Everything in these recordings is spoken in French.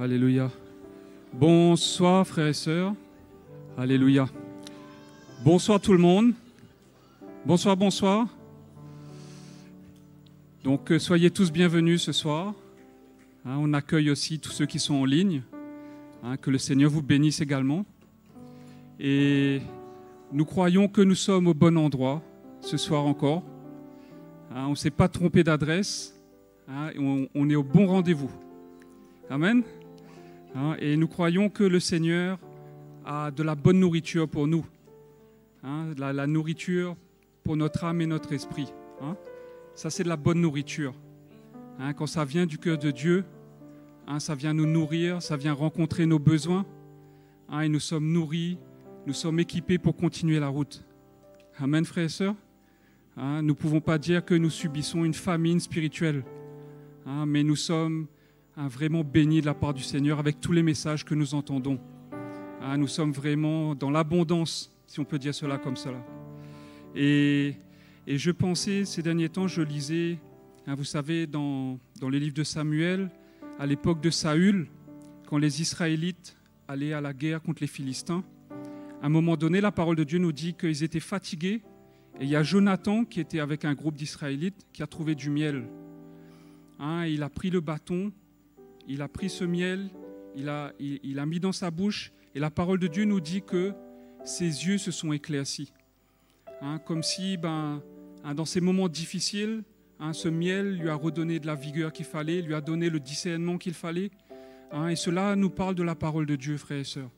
Alléluia. Bonsoir frères et sœurs. Alléluia. Bonsoir tout le monde. Bonsoir, bonsoir. Donc soyez tous bienvenus ce soir. On accueille aussi tous ceux qui sont en ligne. Que le Seigneur vous bénisse également. Et nous croyons que nous sommes au bon endroit ce soir encore. On ne s'est pas trompé d'adresse. On est au bon rendez-vous. Amen. Et nous croyons que le Seigneur a de la bonne nourriture pour nous. La nourriture pour notre âme et notre esprit. Ça, c'est de la bonne nourriture. Quand ça vient du cœur de Dieu, ça vient nous nourrir, ça vient rencontrer nos besoins. Et nous sommes nourris, nous sommes équipés pour continuer la route. Amen, frères et sœurs. Nous ne pouvons pas dire que nous subissons une famine spirituelle, mais nous sommes vraiment bénis de la part du Seigneur avec tous les messages que nous entendons. Nous sommes vraiment dans l'abondance, si on peut dire cela comme cela. Et je pensais, ces derniers temps, je lisais, vous savez, dans les livres de Samuel, à l'époque de Saül, quand les Israélites allaient à la guerre contre les Philistins, à un moment donné, la parole de Dieu nous dit qu'ils étaient fatigués. Et il y a Jonathan qui était avec un groupe d'Israélites qui a trouvé du miel. Il a pris le bâton, il a pris ce miel, il a mis dans sa bouche. Et la parole de Dieu nous dit que ses yeux se sont éclaircis. Comme si, dans ces moments difficiles, ce miel lui a redonné de la vigueur qu'il fallait, lui a donné le discernement qu'il fallait. Et cela nous parle de la parole de Dieu, frères et sœurs.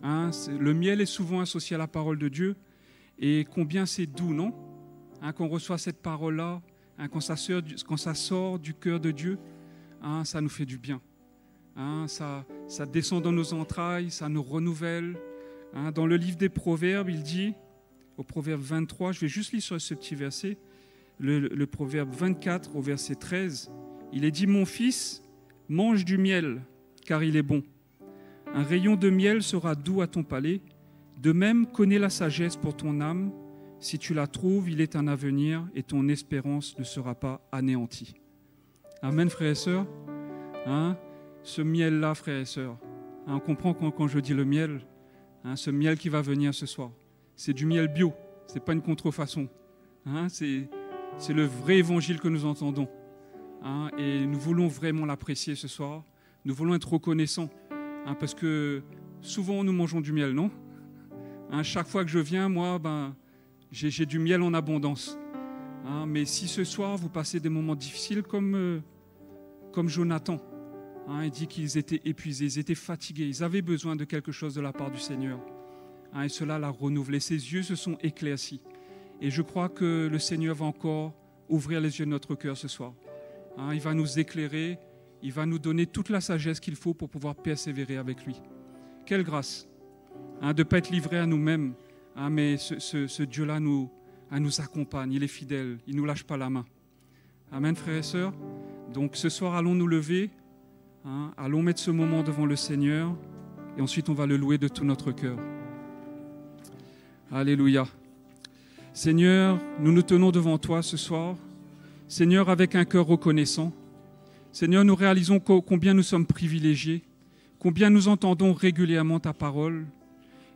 Le miel est souvent associé à la parole de Dieu. Et combien c'est doux, non ? Qu'on reçoit cette parole-là, quand ça sort du cœur de Dieu, ça nous fait du bien. Ça descend dans nos entrailles, ça nous renouvelle. Dans le livre des Proverbes, il dit, au Proverbe 23, je vais juste lire sur ce petit verset, le Proverbe 24 au verset 13, il est dit « Mon fils, mange du miel, car il est bon. Un rayon de miel sera doux à ton palais. De même, connais la sagesse pour ton âme. Si tu la trouves, il est un avenir et ton espérance ne sera pas anéantie. » Amen, frères et sœurs. Ce miel-là, frères et sœurs, on comprend quand je dis le miel, ce miel qui va venir ce soir. C'est du miel bio, ce n'est pas une contrefaçon. C'est le vrai évangile que nous entendons. Et nous voulons vraiment l'apprécier ce soir. Nous voulons être reconnaissants. Parce que souvent, nous mangeons du miel, non ? Chaque fois que je viens, moi, j'ai du miel en abondance. Mais si ce soir, vous passez des moments difficiles comme Jonathan, il dit qu'ils étaient épuisés, ils étaient fatigués, ils avaient besoin de quelque chose de la part du Seigneur. Et cela l'a renouvelé. Ses yeux se sont éclaircis. Et je crois que le Seigneur va encore ouvrir les yeux de notre cœur ce soir. Il va nous éclairer, il va nous donner toute la sagesse qu'il faut pour pouvoir persévérer avec lui. Quelle grâce de ne pas être livré à nous-mêmes, mais ce Dieu-là nous accompagne, il est fidèle, il ne nous lâche pas la main. Amen, frères et sœurs. Donc ce soir, allons nous lever, allons mettre ce moment devant le Seigneur, et ensuite on va le louer de tout notre cœur. Alléluia. Seigneur, nous nous tenons devant toi ce soir, Seigneur, avec un cœur reconnaissant. Seigneur, nous réalisons combien nous sommes privilégiés, combien nous entendons régulièrement ta parole.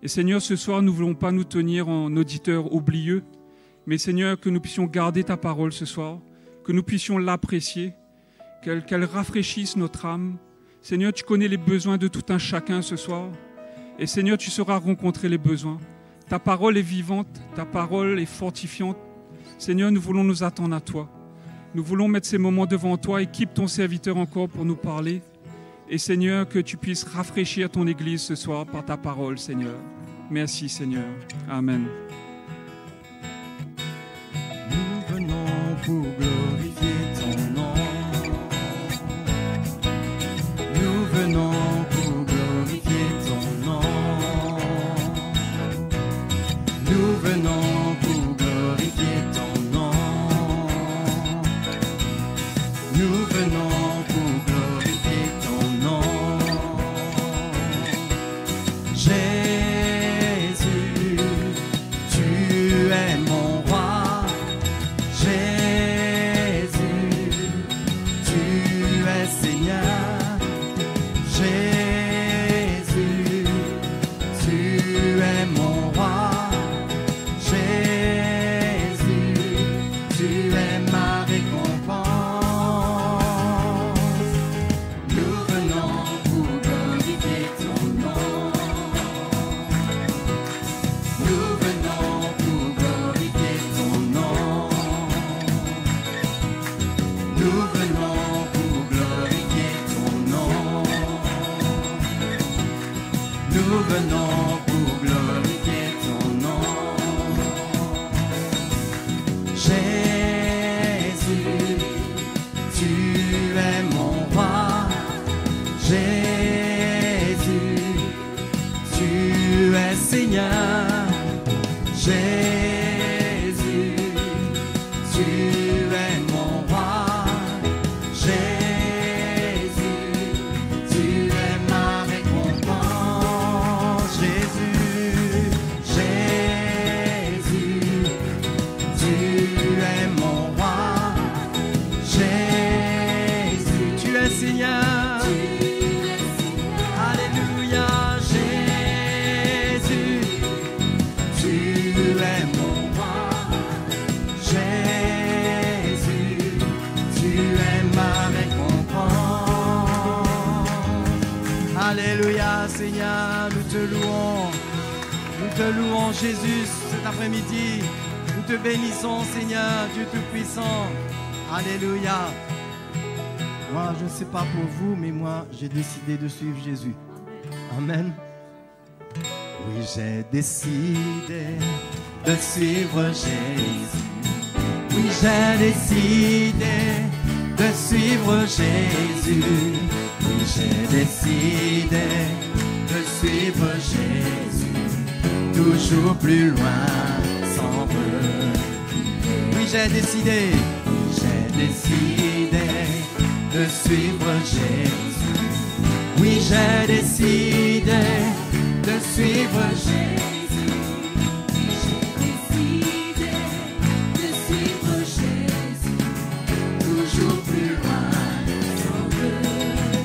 Et Seigneur, ce soir, nous ne voulons pas nous tenir en auditeurs oublieux, mais Seigneur, que nous puissions garder ta parole ce soir, que nous puissions l'apprécier, qu'elle rafraîchisse notre âme. Seigneur, tu connais les besoins de tout un chacun ce soir. Et Seigneur, tu sauras rencontrer les besoins. Ta parole est vivante, ta parole est fortifiante. Seigneur, nous voulons nous attendre à toi. Nous voulons mettre ces moments devant toi. Équipe ton serviteur encore pour nous parler. Et Seigneur, que tu puisses rafraîchir ton Église ce soir par ta parole, Seigneur. Merci, Seigneur. Amen. Nous venons pour glorifier ton nom. Nous venons pour glorifier ton nom. Nous venons pour glorifier ton nom. Nous venons pour glorifier ton nom. Jésus, tu es mon roi. Jésus, nous venons pour glorifier ton nom. Jésus, tu es mon roi. Jésus, tu es Seigneur. Jésus, tu es mon roi. Jésus, tu es ma récompense. Jésus, Jésus, tu es mon roi. Jésus, tu es Seigneur. Alléluia, Jésus, tu es mon roi. Jésus, tu es ma récompense. Alléluia, Seigneur, nous te louons. Nous te louons, Jésus, cet après-midi. Nous te bénissons, Seigneur, Dieu Tout-Puissant. Alléluia. Moi, je ne sais pas pour vous, mais moi, j'ai décidé de suivre Jésus. Amen. Oui, j'ai décidé de suivre Jésus. Oui, j'ai décidé de suivre Jésus. Oui, j'ai décidé de suivre Jésus. Toujours plus loin, sans reculer. Oui, j'ai décidé. Oui, j'ai décidé de suivre Jésus. Oui, j'ai décidé de suivre Jésus. Oui, j'ai décidé de suivre Jésus. Toujours plus loin, sans reculer.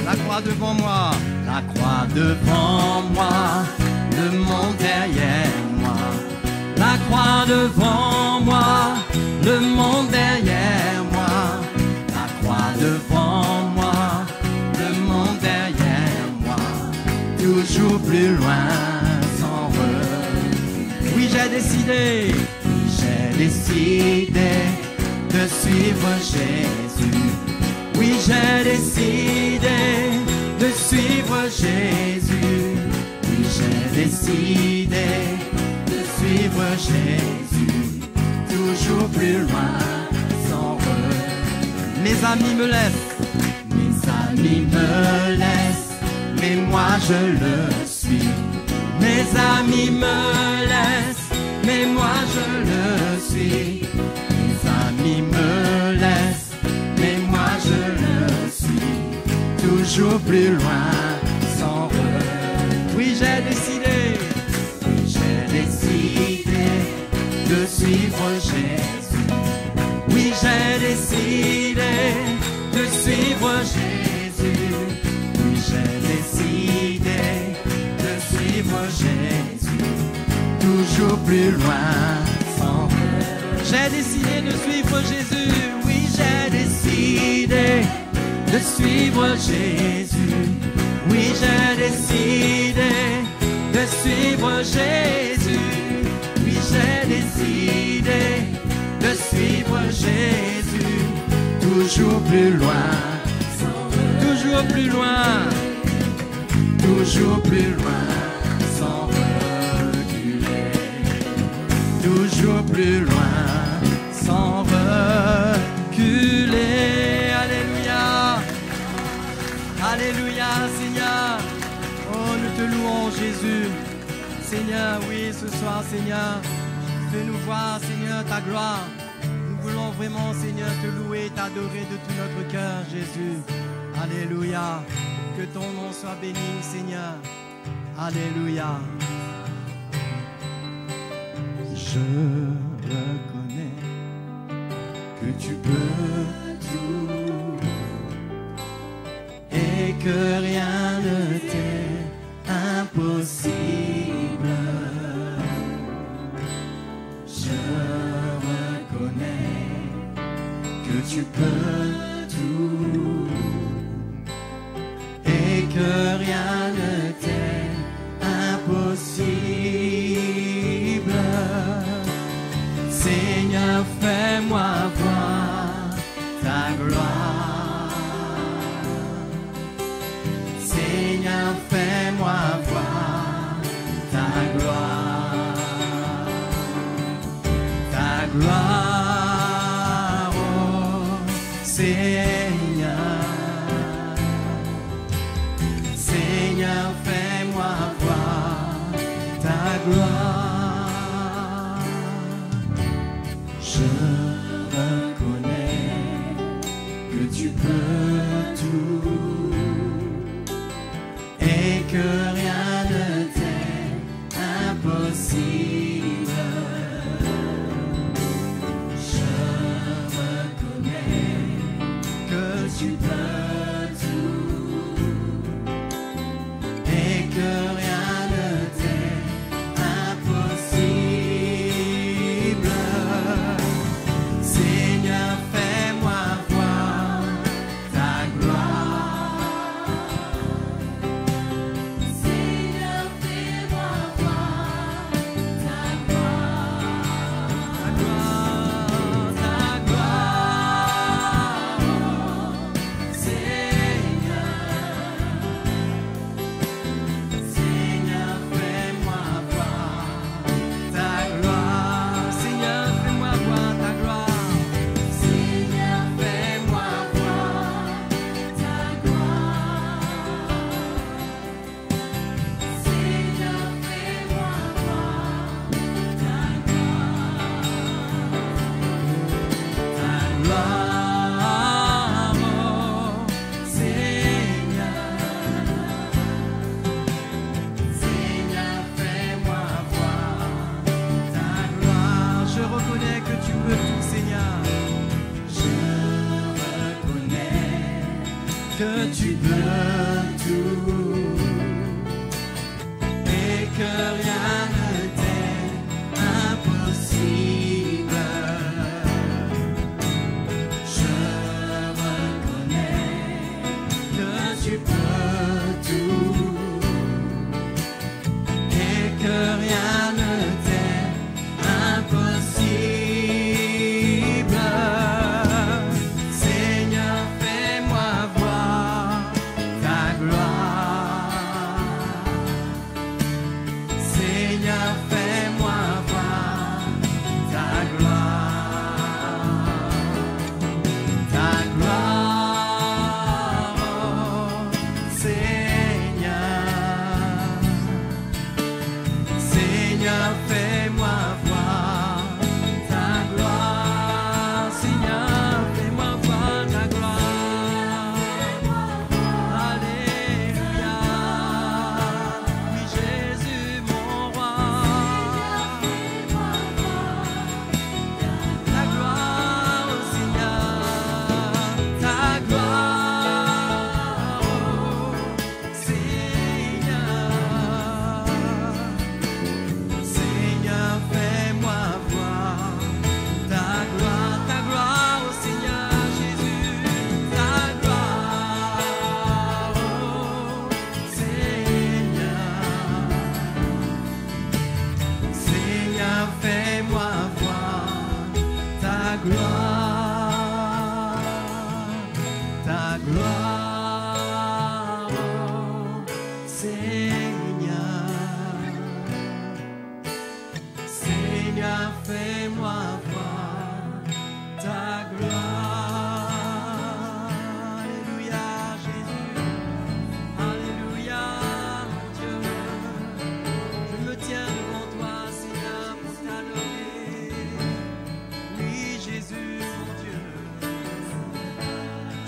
La croix devant moi, la croix devant moi, le monde derrière moi. La croix devant moi, le monde derrière moi. La croix devant moi, le monde derrière moi. Toujours plus loin, sans reculer. Oui, j'ai décidé, de suivre Jésus. Oui, j'ai décidé de suivre Jésus. Oui, j'ai décidé de suivre Jésus. Toujours plus loin, sans reculer. Mes amis me laissent, mais moi je le suis. Mes amis me laissent, mais moi je le suis. Mes amis me laissent, mais moi je le suis. Toujours plus loin, sans reculer. Oui, j'ai décidé de suivre Jésus. Oui, j'ai décidé de suivre Jésus. Oui, j'ai décidé de suivre Jésus. Toujours plus loin, sans reculer. J'ai décidé de suivre Jésus. Oui, j'ai décidé de suivre Jésus. Oui, j'ai décidé de suivre Jésus. Oui, j'ai décidé de suivre Jésus. Toujours plus loin, toujours plus loin, toujours plus loin, sans reculer. Toujours plus loin, sans reculer. Alléluia, alléluia, Seigneur. Oh, nous te louons, Jésus. Seigneur, oui, ce soir, Seigneur, fais-nous voir, Seigneur, ta gloire. Nous voulons vraiment, Seigneur, te louer, t'adorer de tout notre cœur, Jésus. Alléluia. Que ton nom soit béni, Seigneur. Alléluia. Je reconnais que tu peux tout et que rien ne t'est impossible. Je reconnais que tu peux tout et que rien ne t'est impossible. Seigneur, fais-moi voir ta gloire. Seigneur, fais-moi voir que rien ne t'est impossible. Je reconnais que tu peux tout et que rien ne t'est impossible. Seigneur, fais-moi voir ta gloire. Seigneur, fais-moi voir ta gloire. Ta gloire, Seigneur. Seigneur, fais-moi voir ta gloire. Seigneur, fais-moi voir ta gloire. Seigneur, fais-moi voir ta gloire. Seigneur, fais-moi voir ta Ta gloire, Seigneur. Seigneur, fais-moi voir ta gloire. Je reconnais que tu peux tout, Seigneur. Je reconnais que tu peux tout et que rien ne t'est impossible. Je reconnais que tu peux tout et que rien ne t'est impossible. Seigneur, fais-moi voir ta gloire. Seigneur, fais-moi voir ta gloire. Ta gloire, Seigneur. Seigneur, fais-moi voir ta gloire. Seigneur, fais-moi voir ta gloire. Alléluia. Oui, Jésus, mon roi. Ta gloire, oh Seigneur. Ta gloire, oh Seigneur. Seigneur, fais-moi voir ta gloire, oh Seigneur Jésus, ta gloire, oh Seigneur. Seigneur, fais-moi voir ta gloire, oh Seigneur. Seigneur, fais-moi voir ta gloire. Alléluia, Jésus. Alléluia, mon Dieu. Je me tiens devant toi, Seigneur, pour t'adorer. Oui, Jésus, mon Dieu.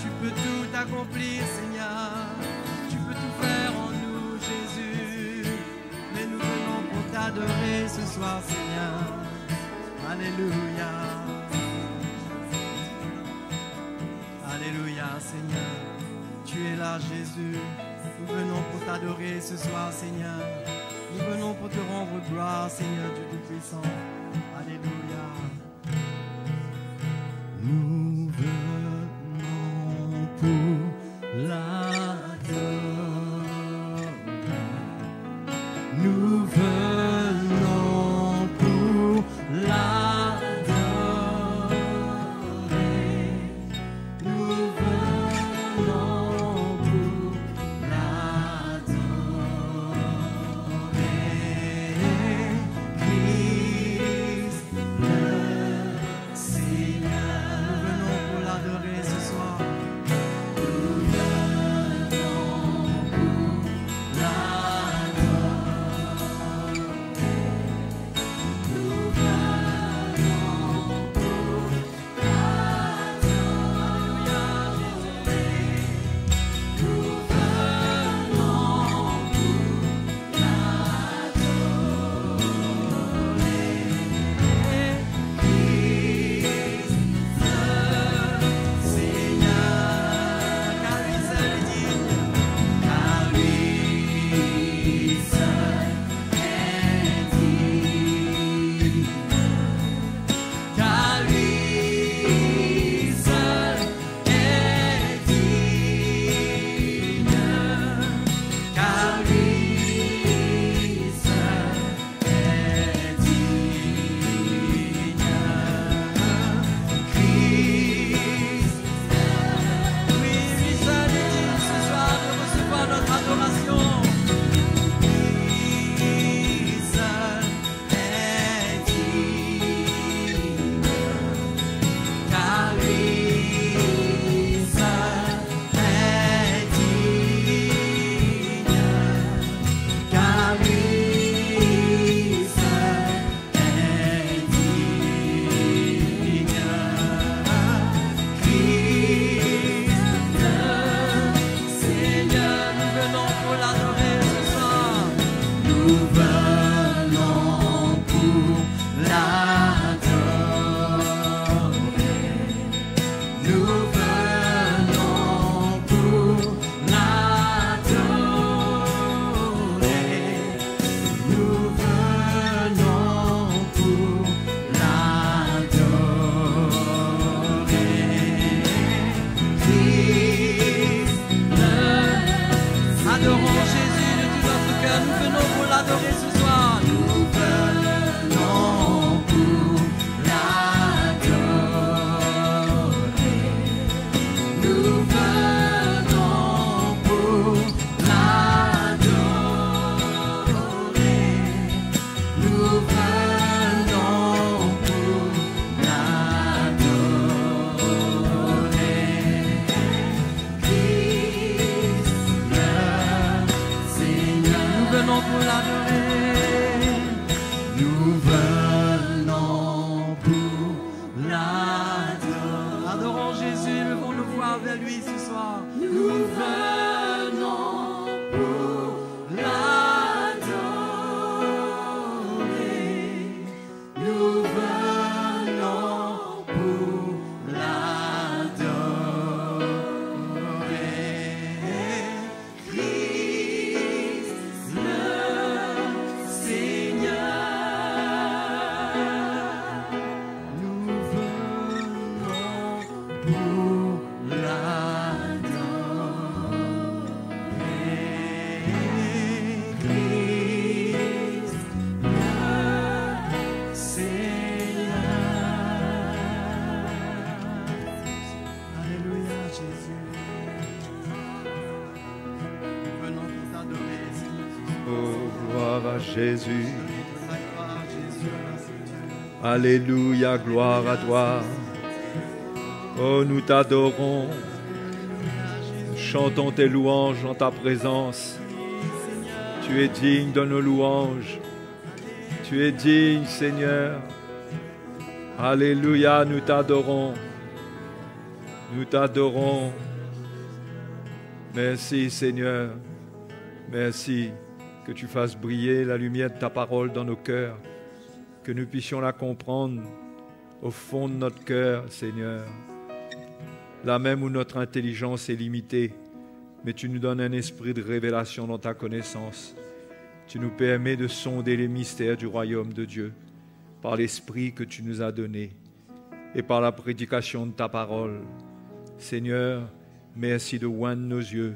Tu peux tout accomplir, Seigneur. Tu peux tout faire en nous, Jésus. Mais nous venons pour t'adorer ce soir, Seigneur. Alléluia. Alléluia, Seigneur. Tu es là, Jésus. Nous venons pour t'adorer ce soir, Seigneur. Nous venons pour te rendre gloire, Seigneur Dieu Tout-Puissant. Alléluia. Nous venons pour l'adorer. Nous venons pour l'adorer. Nous venons pour l'adorer. Christ le Seigneur. Adorons Jésus de tout notre cœur. Nous venons pour l'adorer ce soir. Nous venons pour l'adorer. Nous venons pour l'adorer. Nous venons pour l'adorer. Christ le Seigneur. Nous venons pour l'adorer. Nous venons pour l'adorer. Adorons Jésus, levons nos voix vers lui ce soir. Nous venons pour l'adorer. Nous venons pour l'adorer. Christ le Seigneur. Nous venons pour l'adorer. Christ le Seigneur. Alléluia, Jésus. Nous venons pour t'adorer, Seigneur. Oh, gloire à Jésus. La gloire, Jésus. Alléluia, gloire à toi. Oh, nous t'adorons. Chantons tes louanges en ta présence. Tu es digne de nos louanges. Tu es digne, Seigneur. Alléluia, nous t'adorons. Nous t'adorons. Merci, Seigneur. Merci que tu fasses briller la lumière de ta parole dans nos cœurs. Que nous puissions la comprendre au fond de notre cœur, Seigneur. Là même où notre intelligence est limitée, mais tu nous donnes un esprit de révélation dans ta connaissance. Tu nous permets de sonder les mystères du royaume de Dieu par l'esprit que tu nous as donné et par la prédication de ta parole. Seigneur, merci de oindre nos yeux,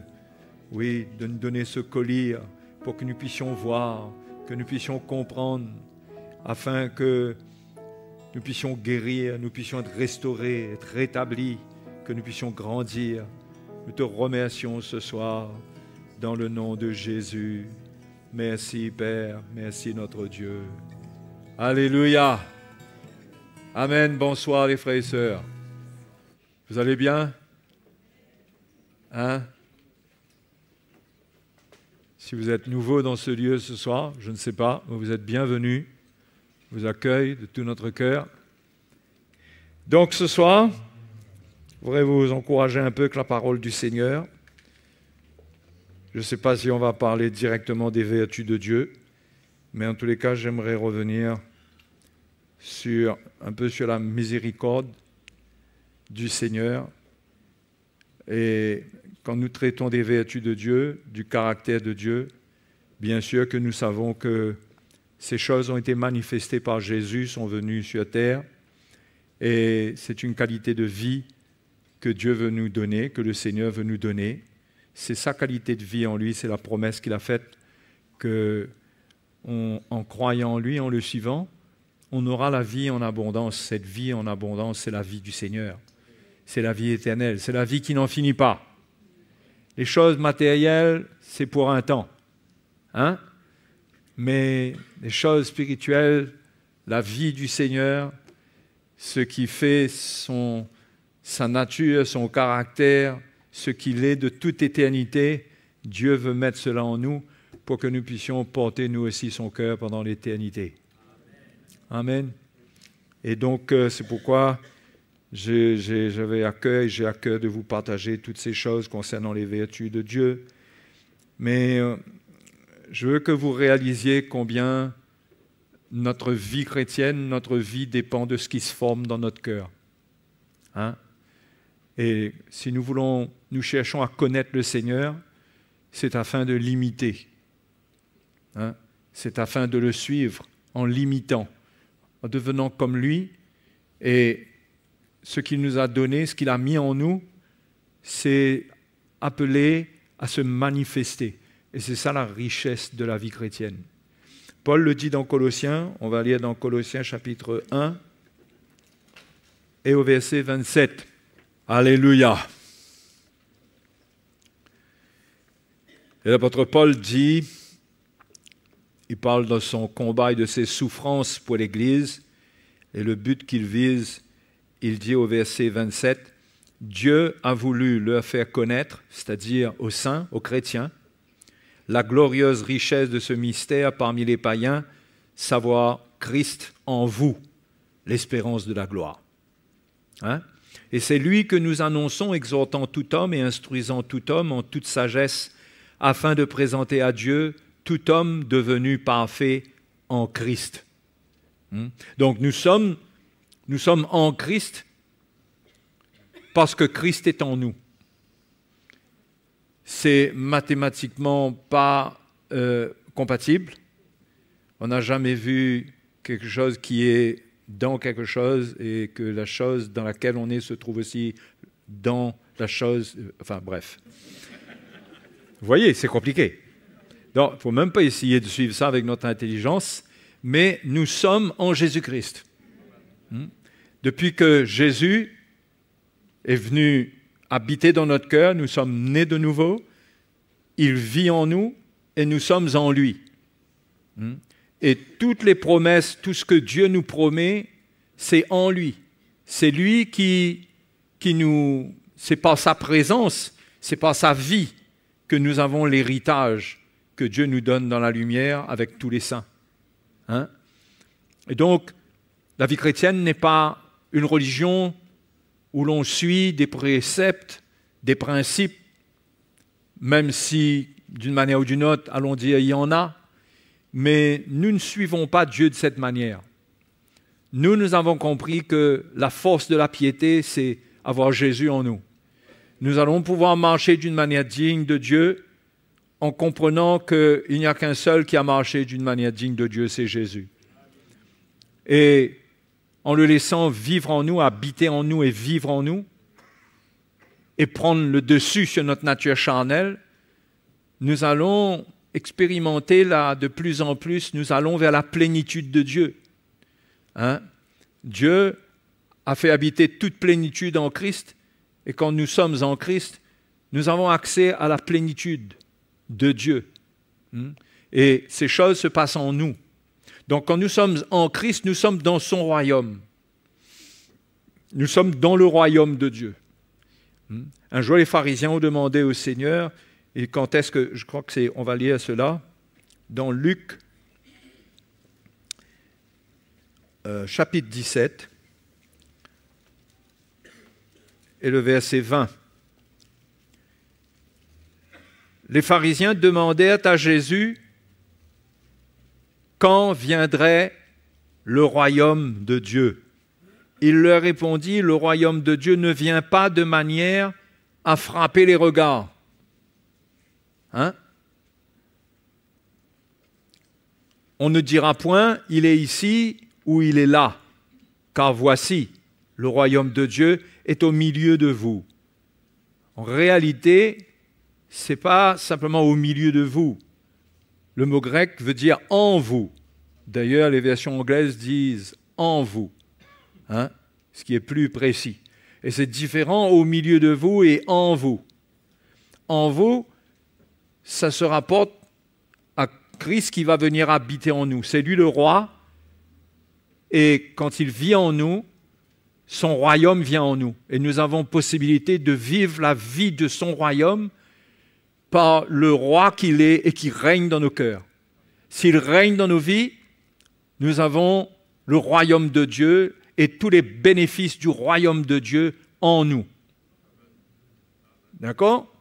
oui, de nous donner ce collier pour que nous puissions voir, que nous puissions comprendre, afin que nous puissions guérir, nous puissions être restaurés, être rétablis, que nous puissions grandir. Nous te remercions ce soir dans le nom de Jésus. Merci Père, merci notre Dieu. Alléluia. Amen. Bonsoir les frères et sœurs. Vous allez bien? Hein? Si vous êtes nouveau dans ce lieu ce soir, je ne sais pas, mais vous êtes bienvenus. Je vous accueille de tout notre cœur. Donc ce soir, je voudrais vous encourager un peu avec la parole du Seigneur. Je ne sais pas si on va parler directement des vertus de Dieu, mais en tous les cas, j'aimerais revenir un peu sur la miséricorde du Seigneur. Et quand nous traitons des vertus de Dieu, du caractère de Dieu, bien sûr que nous savons que ces choses ont été manifestées par Jésus, sont venues sur terre, et c'est une qualité de vie que Dieu veut nous donner, que le Seigneur veut nous donner. C'est sa qualité de vie en lui, c'est la promesse qu'il a faite, qu'en croyant en lui, en le suivant, on aura la vie en abondance. Cette vie en abondance, c'est la vie du Seigneur. C'est la vie éternelle, c'est la vie qui n'en finit pas. Les choses matérielles, c'est pour un temps. Hein? Mais les choses spirituelles, la vie du Seigneur, ce qui fait sa nature, son caractère, ce qu'il est de toute éternité, Dieu veut mettre cela en nous pour que nous puissions porter nous aussi son cœur pendant l'éternité. Amen. Et donc, c'est pourquoi j'ai à cœur de vous partager toutes ces choses concernant les vertus de Dieu. Mais je veux que vous réalisiez combien notre vie chrétienne, notre vie dépend de ce qui se forme dans notre cœur. Hein? Et si nous cherchons à connaître le Seigneur, c'est afin de l'imiter. Hein? C'est afin de le suivre en l'imitant, en devenant comme lui. Et ce qu'il nous a donné, ce qu'il a mis en nous, c'est appelé à se manifester. Et c'est ça la richesse de la vie chrétienne. Paul le dit dans Colossiens, on va lire dans Colossiens chapitre 1 et au verset 27. Alléluia. Et l'apôtre Paul dit, il parle de son combat et de ses souffrances pour l'Église, et le but qu'il vise, il dit au verset 27, « Dieu a voulu leur faire connaître, c'est-à-dire aux saints, aux chrétiens, la glorieuse richesse de ce mystère parmi les païens, savoir Christ en vous, l'espérance de la gloire. » Hein? Et c'est lui que nous annonçons, exhortant tout homme et instruisant tout homme en toute sagesse, afin de présenter à Dieu tout homme devenu parfait en Christ. Donc nous sommes en Christ parce que Christ est en nous. C'est mathématiquement pas compatible. On n'a jamais vu quelque chose qui est dans quelque chose et que la chose dans laquelle on est se trouve aussi dans la chose. Enfin bref. Vous voyez, c'est compliqué. Donc, il ne faut même pas essayer de suivre ça avec notre intelligence, mais nous sommes en Jésus-Christ. Depuis que Jésus est venu habiter dans notre cœur, nous sommes nés de nouveau, il vit en nous et nous sommes en lui. Et toutes les promesses, tout ce que Dieu nous promet, c'est en lui. C'est lui qui nous... C'est par sa présence, c'est par sa vie que nous avons l'héritage que Dieu nous donne dans la lumière avec tous les saints. Hein? Et donc, la vie chrétienne n'est pas une religion où l'on suit des préceptes, des principes, même si, d'une manière ou d'une autre, allons dire, il y en a, mais nous ne suivons pas Dieu de cette manière. Nous avons compris que la force de la piété, c'est avoir Jésus en nous. Nous allons pouvoir marcher d'une manière digne de Dieu en comprenant qu'il n'y a qu'un seul qui a marché d'une manière digne de Dieu, c'est Jésus. Et en le laissant vivre en nous, habiter en nous et vivre en nous, et prendre le dessus sur notre nature charnelle, nous allons expérimenter là de plus en plus, nous allons vers la plénitude de Dieu. Hein? Dieu a fait habiter toute plénitude en Christ, et quand nous sommes en Christ, nous avons accès à la plénitude de Dieu. Et ces choses se passent en nous. Donc quand nous sommes en Christ, nous sommes dans son royaume. Nous sommes dans le royaume de Dieu. Un jour, les pharisiens ont demandé au Seigneur, et quand est-ce que, je crois que c'est, on va lire cela, dans Luc, chapitre 17, et le verset 20. Les pharisiens demandèrent à Jésus quand viendrait le royaume de Dieu. Il leur répondit, le royaume de Dieu ne vient pas de manière à frapper les regards. Hein? On ne dira point, il est ici ou il est là, car voici, le royaume de Dieu est au milieu de vous. En réalité, ce n'est pas simplement au milieu de vous. Le mot grec veut dire en vous. D'ailleurs, les versions anglaises disent en vous, hein? Ce qui est plus précis. Et c'est différent au milieu de vous et en vous. En vous, ça se rapporte à Christ qui va venir habiter en nous. C'est lui le roi. Et quand il vit en nous, son royaume vient en nous. Et nous avons possibilité de vivre la vie de son royaume par le roi qu'il est et qui règne dans nos cœurs. S'il règne dans nos vies, nous avons le royaume de Dieu et tous les bénéfices du royaume de Dieu en nous. D'accord?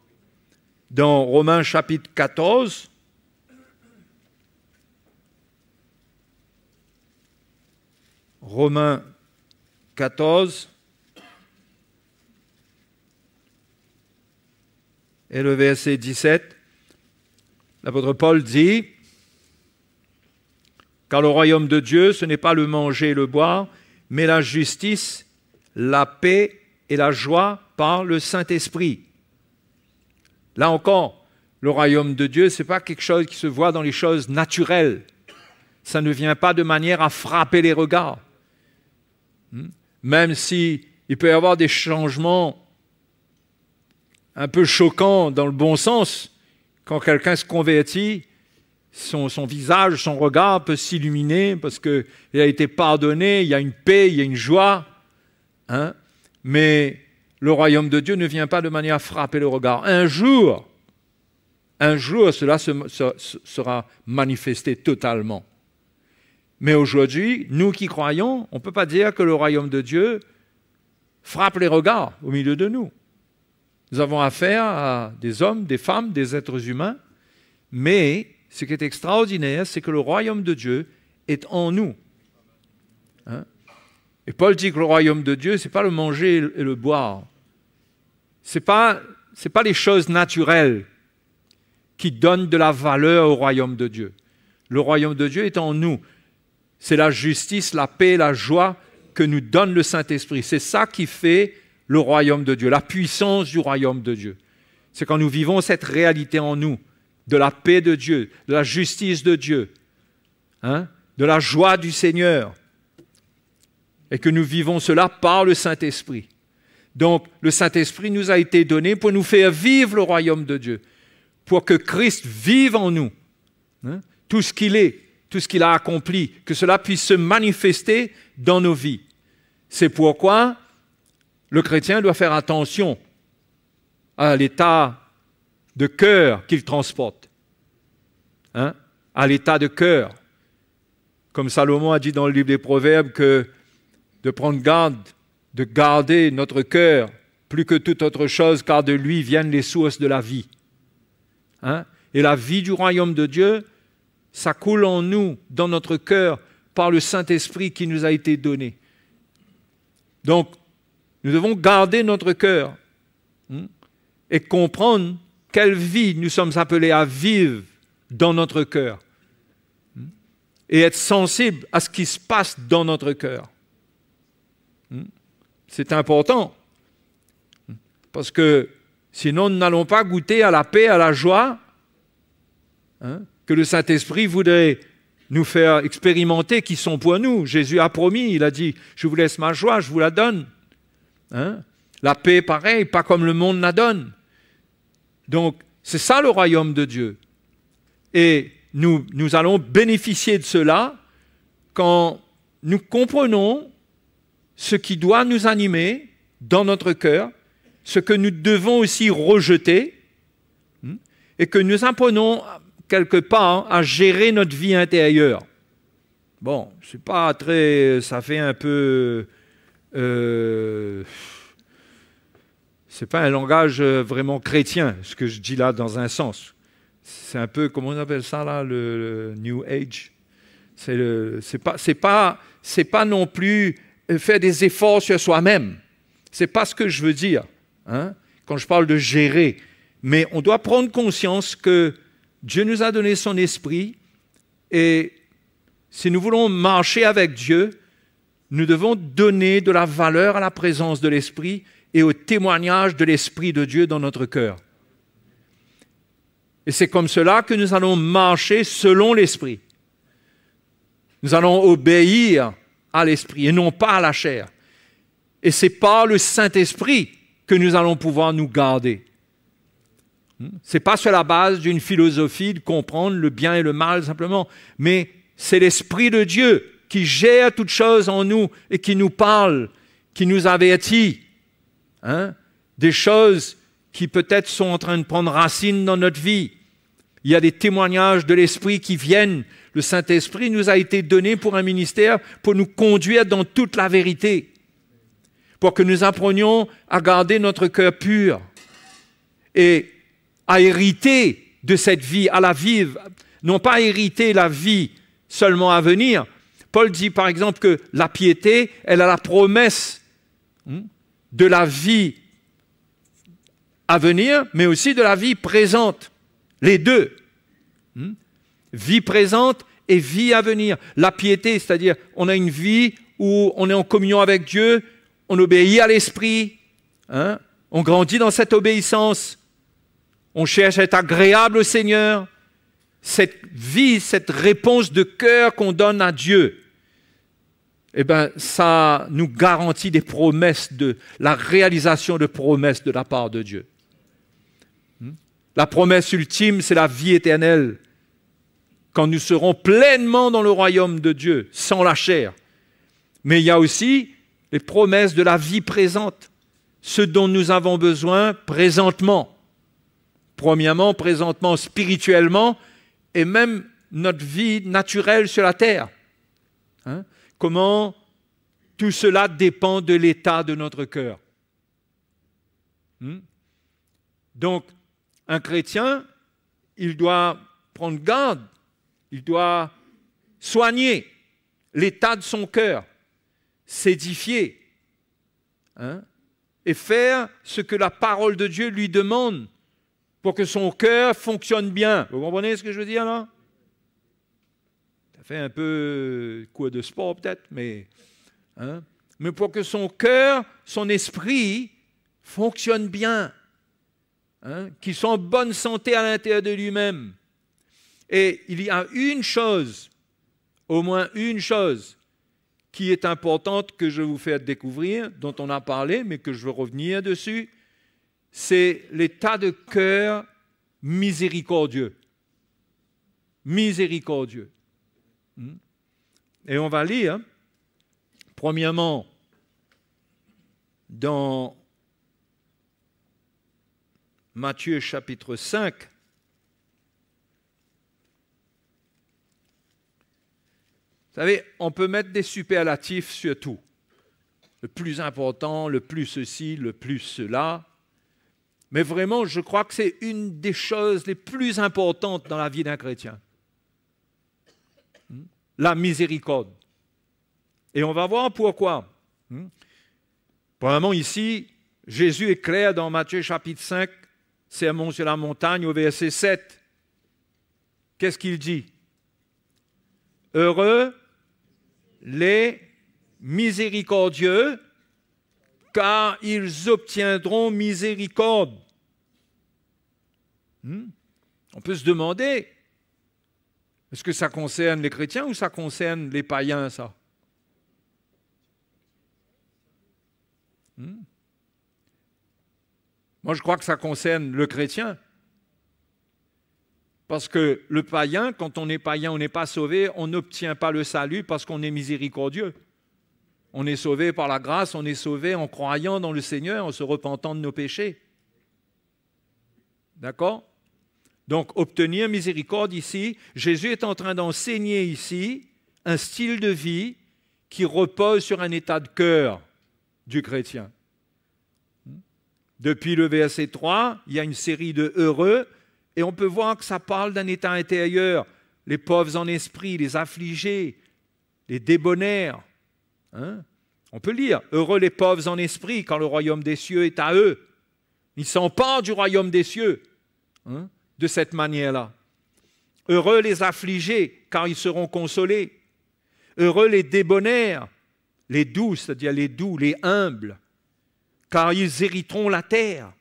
Dans Romains chapitre 14, Romains 14 et le verset 17, l'apôtre Paul dit « Car le royaume de Dieu, ce n'est pas le manger et le boire, mais la justice, la paix et la joie par le Saint-Esprit. » Là encore, Le royaume de Dieu, ce n'est pas quelque chose qui se voit dans les choses naturelles. Ça ne vient pas de manière à frapper les regards. Même si il peut y avoir des changements un peu choquants dans le bon sens, quand quelqu'un se convertit, son visage, son regard peut s'illuminer parce qu'il a été pardonné, il y a une paix, il y a une joie. Mais le royaume de Dieu ne vient pas de manière à frapper le regard. Un jour, cela sera manifesté totalement. Mais aujourd'hui, nous qui croyons, on ne peut pas dire que le royaume de Dieu frappe les regards au milieu de nous. Nous avons affaire à des hommes, des femmes, des êtres humains, mais ce qui est extraordinaire, c'est que le royaume de Dieu est en nous. Et Paul dit que le royaume de Dieu, ce n'est pas le manger et le boire. Ce n'est pas les choses naturelles qui donnent de la valeur au royaume de Dieu. Le royaume de Dieu est en nous. C'est la justice, la paix, la joie que nous donne le Saint-Esprit. C'est ça qui fait le royaume de Dieu, la puissance du royaume de Dieu. C'est quand nous vivons cette réalité en nous, de la paix de Dieu, de la justice de Dieu, de la joie du Seigneur, et que nous vivons cela par le Saint-Esprit. Donc, le Saint-Esprit nous a été donné pour nous faire vivre le royaume de Dieu, pour que Christ vive en nous, tout ce qu'il est, tout ce qu'il a accompli, que cela puisse se manifester dans nos vies. C'est pourquoi le chrétien doit faire attention à l'état de cœur qu'il transporte, à l'état de cœur. Comme Salomon a dit dans le livre des Proverbes que de prendre garde, de garder notre cœur plus que toute autre chose, car de lui viennent les sources de la vie. Et la vie du royaume de Dieu, ça coule en nous, dans notre cœur, par le Saint-Esprit qui nous a été donné. Donc, nous devons garder notre cœur et comprendre quelle vie nous sommes appelés à vivre dans notre cœur et être sensibles à ce qui se passe dans notre cœur. C'est important parce que sinon nous n'allons pas goûter à la paix, à la joie que le Saint-Esprit voudrait nous faire expérimenter, qui sont pour nous. Jésus a promis, il a dit « Je vous laisse ma joie, je vous la donne ». La paix, pareil, pas comme le monde la donne. Donc, c'est ça le royaume de Dieu. Et nous allons bénéficier de cela quand nous comprenons ce qui doit nous animer dans notre cœur, ce que nous devons aussi rejeter, et que nous apprenons quelque part à gérer notre vie intérieure. Bon, c'est pas très... ça fait un peu... c'est pas un langage vraiment chrétien, ce que je dis là dans un sens. C'est un peu, comment on appelle ça là, le New Age. C'est pas non plus faire des efforts sur soi-même. C'est pas ce que je veux dire, quand je parle de gérer. Mais on doit prendre conscience que Dieu nous a donné son esprit et si nous voulons marcher avec Dieu, nous devons donner de la valeur à la présence de l'esprit et au témoignage de l'Esprit de Dieu dans notre cœur. Et c'est comme cela que nous allons marcher selon l'Esprit. Nous allons obéir à l'Esprit et non pas à la chair. Et c'est par le Saint-Esprit que nous allons pouvoir nous garder. Ce n'est pas sur la base d'une philosophie de comprendre le bien et le mal simplement, mais c'est l'Esprit de Dieu qui gère toutes choses en nous et qui nous parle, qui nous avertit. Des choses qui peut-être sont en train de prendre racine dans notre vie. Il y a des témoignages de l'Esprit qui viennent. Le Saint-Esprit nous a été donné pour un ministère, pour nous conduire dans toute la vérité, pour que nous apprenions à garder notre cœur pur et à hériter de cette vie, à la vivre, non pas hériter la vie seulement à venir. Paul dit par exemple que la piété, elle a la promesse de la vie à venir, mais aussi de la vie présente. Les deux. Vie présente et vie à venir. La piété, c'est-à-dire on a une vie où on est en communion avec Dieu, on obéit à l'Esprit, on grandit dans cette obéissance, On cherche à être agréable au Seigneur. Cette vie, cette réponse de cœur qu'on donne à Dieu, eh bien, ça nous garantit des promesses, la réalisation de promesses de la part de Dieu. La promesse ultime, c'est la vie éternelle, quand nous serons pleinement dans le royaume de Dieu, sans la chair. Mais il y a aussi les promesses de la vie présente, ce dont nous avons besoin présentement. Premièrement, présentement, spirituellement, et même notre vie naturelle sur la terre. Comment tout cela dépend de l'état de notre cœur. Donc, un chrétien, il doit prendre garde, il doit soigner l'état de son cœur, s'édifier, et faire ce que la parole de Dieu lui demande pour que son cœur fonctionne bien. Vous comprenez ce que je veux dire là? Ça fait un peu quoi de sport peut-être, mais pour que son cœur, son esprit fonctionne bien, qu'il soit en bonne santé à l'intérieur de lui-même. Et il y a une chose, au moins une chose, qui est importante que je vais vous faire découvrir, dont on a parlé, mais que je veux revenir dessus, c'est l'état de cœur miséricordieux. Miséricordieux. Et on va lire, premièrement, dans Matthieu chapitre 5, vous savez, on peut mettre des superlatifs sur tout. Le plus important, le plus ceci, le plus cela. Mais vraiment, je crois que c'est une des choses les plus importantes dans la vie d'un chrétien. La miséricorde. Et on va voir pourquoi. Premièrement, ici, Jésus est clair dans Matthieu chapitre 5, Sermon sur la montagne, au verset 7. Qu'est-ce qu'il dit? Heureux les miséricordieux, car ils obtiendront miséricorde. On peut se demander, est-ce que ça concerne les chrétiens ou ça concerne les païens, ça? Moi, je crois que ça concerne le chrétien. Parce que le païen, quand on est païen, on n'est pas sauvé, on n'obtient pas le salut parce qu'on est miséricordieux. On est sauvé par la grâce, on est sauvé en croyant dans le Seigneur, en se repentant de nos péchés. D'accord? Donc, obtenir miséricorde ici, Jésus est en train d'enseigner ici un style de vie qui repose sur un état de cœur du chrétien. Depuis le verset 3, il y a une série de heureux, et on peut voir que ça parle d'un état intérieur, les pauvres en esprit, les affligés, les débonnaires. On peut lire, heureux les pauvres en esprit, quand le royaume des cieux est à eux. Ils s'emparent du royaume des cieux, de cette manière-là. Heureux les affligés, car ils seront consolés. Heureux les débonnaires, les doux, c'est-à-dire les doux, les humbles, car ils hériteront la terre.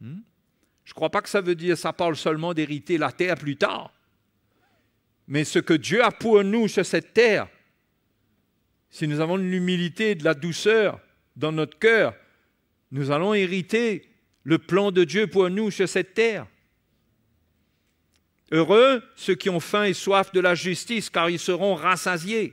Je ne crois pas que ça veut dire, ça parle seulement d'hériter la terre plus tard. Mais ce que Dieu a pour nous sur cette terre, si nous avons de l'humilité, de la douceur dans notre cœur, nous allons hériter le plan de Dieu pour nous sur cette terre. Heureux ceux qui ont faim et soif de la justice, car ils seront rassasiés.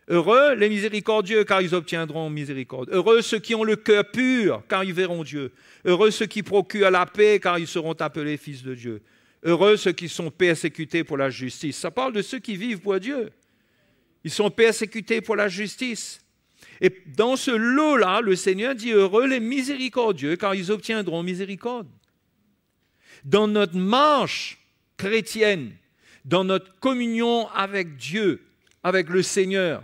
Heureux les miséricordieux, car ils obtiendront miséricorde. Heureux ceux qui ont le cœur pur, car ils verront Dieu. Heureux ceux qui procurent la paix, car ils seront appelés fils de Dieu. Heureux ceux qui sont persécutés pour la justice. Ça parle de ceux qui vivent pour Dieu. Ils sont persécutés pour la justice. Et dans ce lot-là, le Seigneur dit heureux les miséricordieux, car ils obtiendront miséricorde. Dans notre marche chrétienne, dans notre communion avec Dieu, avec le Seigneur,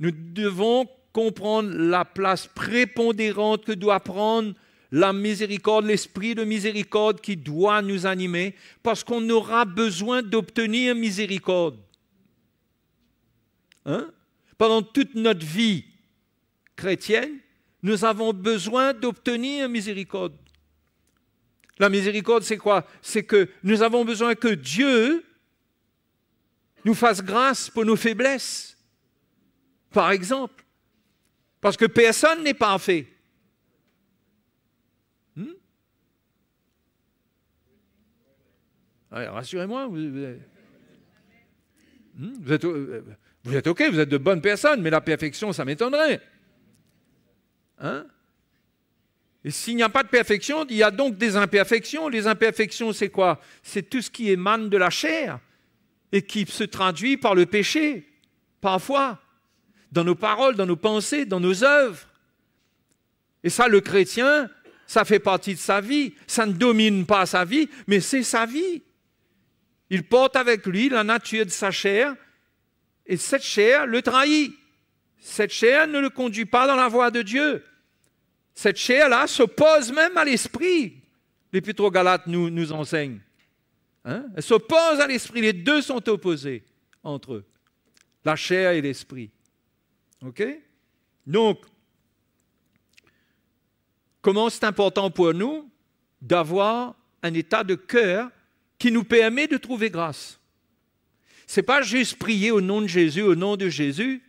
nous devons comprendre la place prépondérante que doit prendre la miséricorde, l'esprit de miséricorde qui doit nous animer, parce qu'on aura besoin d'obtenir miséricorde. Pendant toute notre vie chrétienne, nous avons besoin d'obtenir miséricorde. La miséricorde, c'est quoi? C'est que nous avons besoin que Dieu nous fasse grâce pour nos faiblesses, par exemple. Parce que personne n'est parfait. Ouais, rassurez-moi, vous êtes OK, vous êtes de bonnes personnes, mais la perfection, ça m'étonnerait. Hein? Et s'il n'y a pas de perfection, il y a donc des imperfections. Les imperfections, c'est quoi? C'est tout ce qui émane de la chair et qui se traduit par le péché, parfois, dans nos paroles, dans nos pensées, dans nos œuvres. Et ça, le chrétien, ça fait partie de sa vie. Ça ne domine pas sa vie, mais c'est sa vie. Il porte avec lui la nature de sa chair, et cette chair le trahit. Cette chair ne le conduit pas dans la voie de Dieu. Cette chair-là s'oppose même à l'esprit. L'Épître aux Galates nous enseigne. Hein? Elle s'oppose à l'esprit. Les deux sont opposés entre eux. La chair et l'esprit. OK? Donc, comment c'est important pour nous d'avoir un état de cœur qui nous permet de trouver grâce. Ce n'est pas juste prier au nom de Jésus, au nom de Jésus,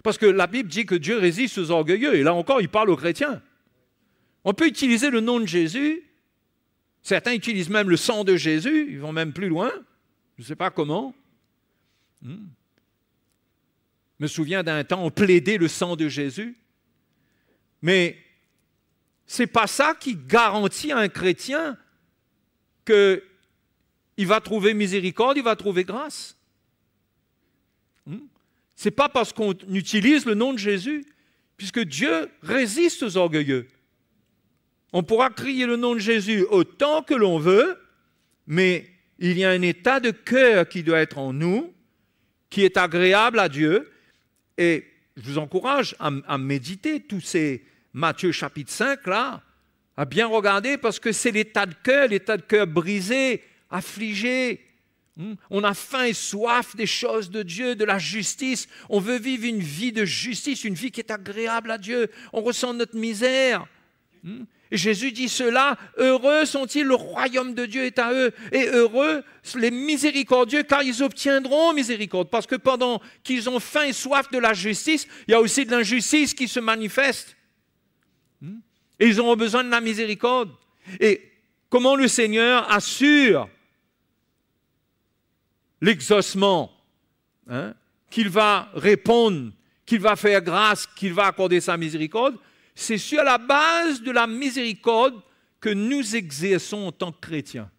parce que la Bible dit que Dieu résiste aux orgueilleux, et là encore, il parle aux chrétiens. On peut utiliser le nom de Jésus, certains utilisent même le sang de Jésus, ils vont même plus loin, je ne sais pas comment. Je me souviens d'un temps, on plaidait le sang de Jésus, mais ce n'est pas ça qui garantit à un chrétien qu'il va trouver miséricorde, il va trouver grâce. Ce n'est pas parce qu'on utilise le nom de Jésus, puisque Dieu résiste aux orgueilleux. On pourra crier le nom de Jésus autant que l'on veut, mais il y a un état de cœur qui doit être en nous, qui est agréable à Dieu. Et je vous encourage à méditer tous ces Matthieu chapitre 5, là, à bien regarder, parce que c'est l'état de cœur brisé, affligé. On a faim et soif des choses de Dieu, de la justice. On veut vivre une vie de justice, une vie qui est agréable à Dieu. On ressent notre misère. Et Jésus dit cela, heureux sont-ils, le royaume de Dieu est à eux. Et heureux les miséricordieux, car ils obtiendront miséricorde. Parce que pendant qu'ils ont faim et soif de la justice, il y a aussi de l'injustice qui se manifeste. Et ils auront besoin de la miséricorde. Et comment le Seigneur assure l'exaucement, qu'il va répondre, qu'il va faire grâce, qu'il va accorder sa miséricorde? C'est sur la base de la miséricorde que nous exerçons en tant que chrétiens.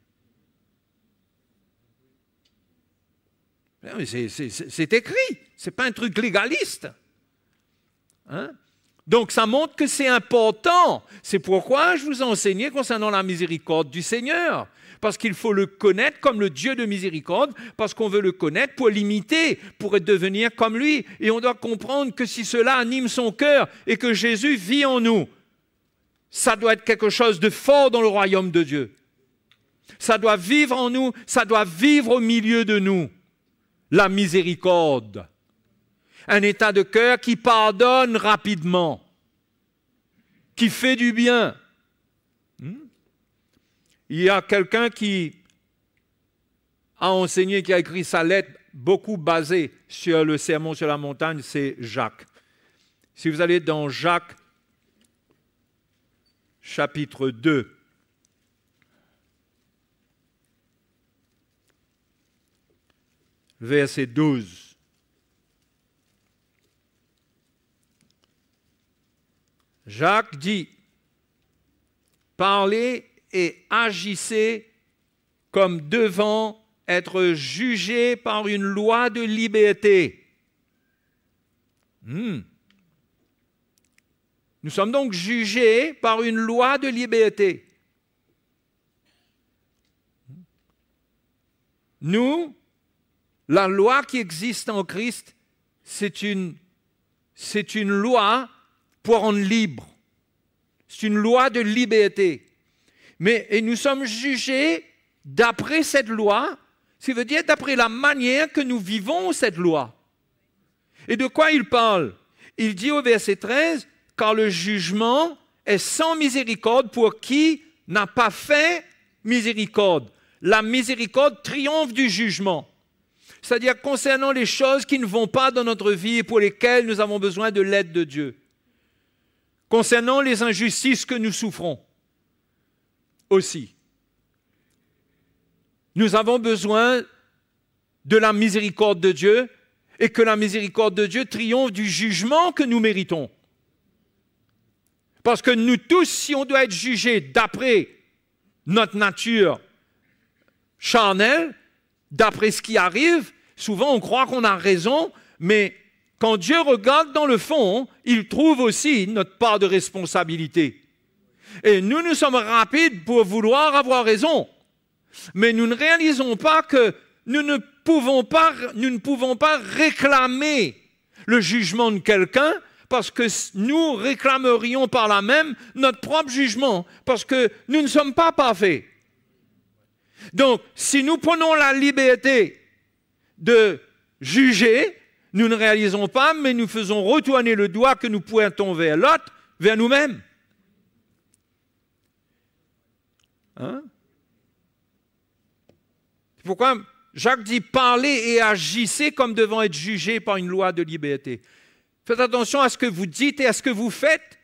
C'est écrit, ce n'est pas un truc légaliste. Donc, ça montre que c'est important. C'est pourquoi je vous ai enseigné concernant la miséricorde du Seigneur. Parce qu'il faut le connaître comme le Dieu de miséricorde, parce qu'on veut le connaître pour l'imiter, pour devenir comme lui. Et on doit comprendre que si cela anime son cœur et que Jésus vit en nous, ça doit être quelque chose de fort dans le royaume de Dieu. Ça doit vivre en nous, ça doit vivre au milieu de nous. La miséricorde. Un état de cœur qui pardonne rapidement, qui fait du bien. Il y a quelqu'un qui a enseigné, qui a écrit sa lettre, beaucoup basée sur le sermon sur la montagne, c'est Jacques. Si vous allez dans Jacques, chapitre 2, verset 12, Jacques dit, « Parlez et agissez comme devant être jugés par une loi de liberté. » Nous sommes donc jugés par une loi de liberté. Nous, la loi qui existe en Christ, c'est une loi pour rendre libre. C'est une loi de liberté. Et nous sommes jugés d'après cette loi, ce qui veut dire d'après la manière que nous vivons cette loi. Et de quoi il parle? Il dit au verset 13, « Car le jugement est sans miséricorde pour qui n'a pas fait miséricorde. La miséricorde triomphe du jugement. C'est-à-dire concernant les choses qui ne vont pas dans notre vie et pour lesquelles nous avons besoin de l'aide de Dieu. Concernant les injustices que nous souffrons aussi. Nous avons besoin de la miséricorde de Dieu et que la miséricorde de Dieu triomphe du jugement que nous méritons. Parce que nous tous, si on doit être jugés d'après notre nature charnelle, d'après ce qui arrive, souvent on croit qu'on a raison, mais quand Dieu regarde dans le fond, il trouve aussi notre part de responsabilité. Et nous sommes rapides pour vouloir avoir raison, mais nous ne réalisons pas que nous ne pouvons pas réclamer le jugement de quelqu'un parce que nous réclamerions par là même notre propre jugement, parce que nous ne sommes pas parfaits. Donc, si nous prenons la liberté de juger, nous ne réalisons pas, mais nous faisons retourner le doigt que nous pointons vers l'autre, vers nous-mêmes. Hein? C'est pourquoi Jacques dit « Parlez et agissez comme devant être jugés par une loi de liberté ». Faites attention à ce que vous dites et à ce que vous faites.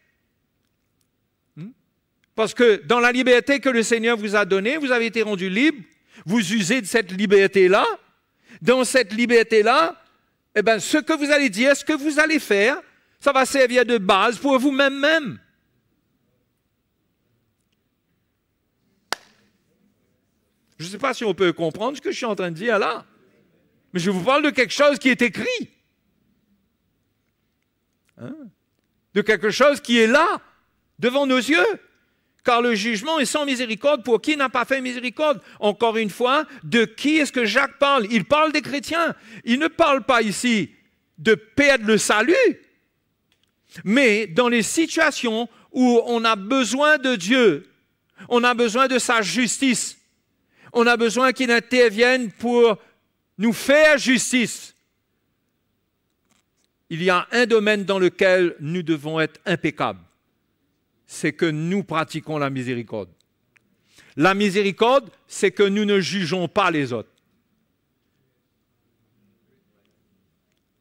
Parce que dans la liberté que le Seigneur vous a donnée, vous avez été rendu libre, vous usez de cette liberté-là. Dans cette liberté-là, eh bien, ce que vous allez dire, ce que vous allez faire, ça va servir de base pour vous-même. Je ne sais pas si on peut comprendre ce que je suis en train de dire là, mais je vous parle de quelque chose qui est écrit. Hein? De quelque chose qui est là, devant nos yeux. Car le jugement est sans miséricorde pour qui n'a pas fait miséricorde. Encore une fois, de qui est-ce que Jacques parle? Il parle des chrétiens. Il ne parle pas ici de perdre le salut, mais dans les situations où on a besoin de Dieu, on a besoin de sa justice, on a besoin qu'il intervienne pour nous faire justice. Il y a un domaine dans lequel nous devons être impeccables. C'est que nous pratiquons la miséricorde. La miséricorde, c'est que nous ne jugeons pas les autres.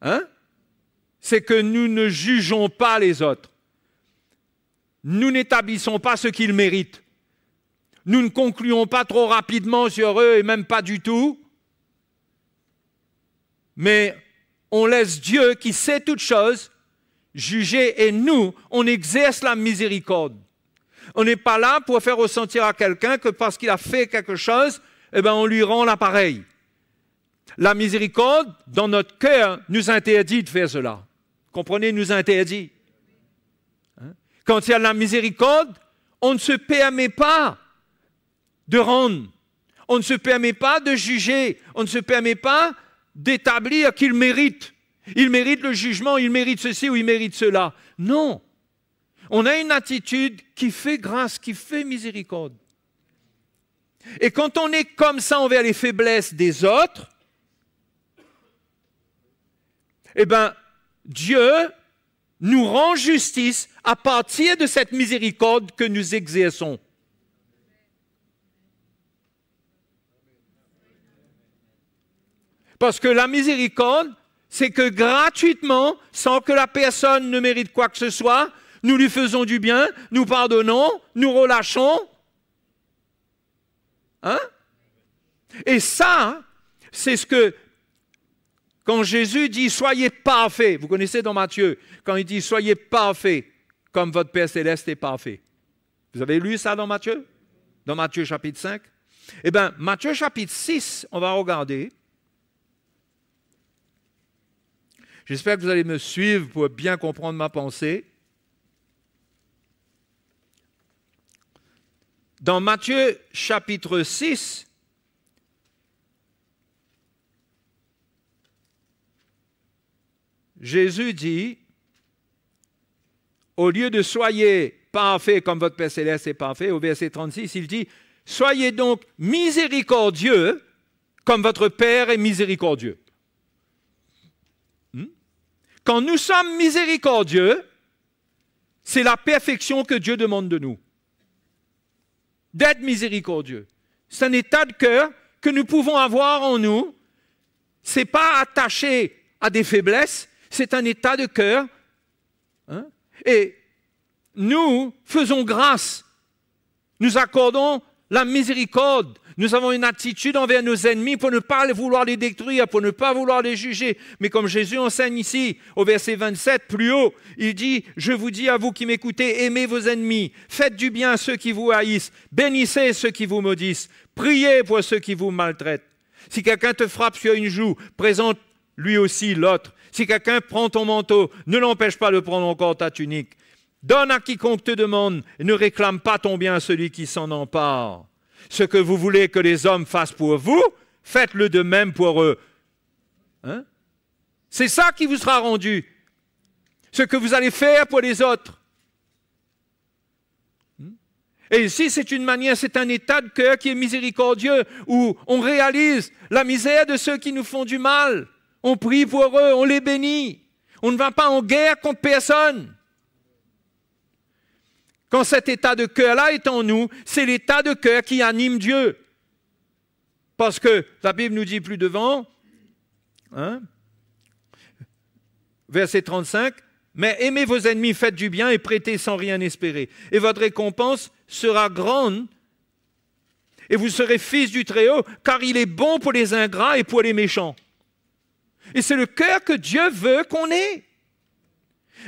Hein? C'est que nous ne jugeons pas les autres. Nous n'établissons pas ce qu'ils méritent. Nous ne concluons pas trop rapidement sur eux et même pas du tout. Mais on laisse Dieu qui sait toutes choses juger et nous, on exerce la miséricorde. On n'est pas là pour faire ressentir à quelqu'un que parce qu'il a fait quelque chose, eh ben on lui rend l'appareil. La miséricorde, dans notre cœur, nous interdit de faire cela. Comprenez, nous interdit. Hein? Quand il y a de la miséricorde, on ne se permet pas de rendre. On ne se permet pas de juger. On ne se permet pas d'établir qu'il mérite. Il mérite le jugement, il mérite ceci ou il mérite cela. Non. On a une attitude qui fait grâce, qui fait miséricorde. Et quand on est comme ça envers les faiblesses des autres, eh bien, Dieu nous rend justice à partir de cette miséricorde que nous exerçons. Parce que la miséricorde, c'est que gratuitement, sans que la personne ne mérite quoi que ce soit, nous lui faisons du bien, nous pardonnons, nous relâchons. Hein? Et ça, c'est ce que, quand Jésus dit « Soyez parfaits », vous connaissez dans Matthieu, quand il dit « Soyez parfaits, comme votre Père Céleste est parfait ». Vous avez lu ça dans Matthieu? Dans Matthieu chapitre 5? Eh bien, Matthieu chapitre 6, on va regarder. J'espère que vous allez me suivre pour bien comprendre ma pensée. Dans Matthieu chapitre 6, Jésus dit, au lieu de « soyez parfaits comme votre Père Céleste est parfait », au verset 36, il dit « Soyez donc miséricordieux comme votre Père est miséricordieux ». Quand nous sommes miséricordieux, c'est la perfection que Dieu demande de nous. d'être miséricordieux. C'est un état de cœur que nous pouvons avoir en nous. Ce n'est pas attaché à des faiblesses, c'est un état de cœur. Hein? Et nous faisons grâce. Nous accordons la miséricorde. Nous avons une attitude envers nos ennemis pour ne pas vouloir les détruire, pour ne pas vouloir les juger. Mais comme Jésus enseigne ici, au verset 27, plus haut, il dit « Je vous dis à vous qui m'écoutez, aimez vos ennemis, faites du bien à ceux qui vous haïssent, bénissez ceux qui vous maudissent, priez pour ceux qui vous maltraitent. Si quelqu'un te frappe sur une joue, présente lui aussi l'autre. Si quelqu'un prend ton manteau, ne l'empêche pas de prendre encore ta tunique. Donne à quiconque te demande et ne réclame pas ton bien à celui qui s'en empare. Ce que vous voulez que les hommes fassent pour vous, faites-le de même pour eux. Hein? C'est ça qui vous sera rendu. Ce que vous allez faire pour les autres. Et ici, c'est une manière, c'est un état de cœur qui est miséricordieux, où on réalise la misère de ceux qui nous font du mal. On prie pour eux, on les bénit. On ne va pas en guerre contre personne. Quand cet état de cœur-là est en nous, c'est l'état de cœur qui anime Dieu. Parce que la Bible nous dit plus devant, hein, verset 35, « Mais aimez vos ennemis, faites du bien et prêtez sans rien espérer. Et votre récompense sera grande et vous serez fils du Très-Haut, car il est bon pour les ingrats et pour les méchants. » Et c'est le cœur que Dieu veut qu'on ait.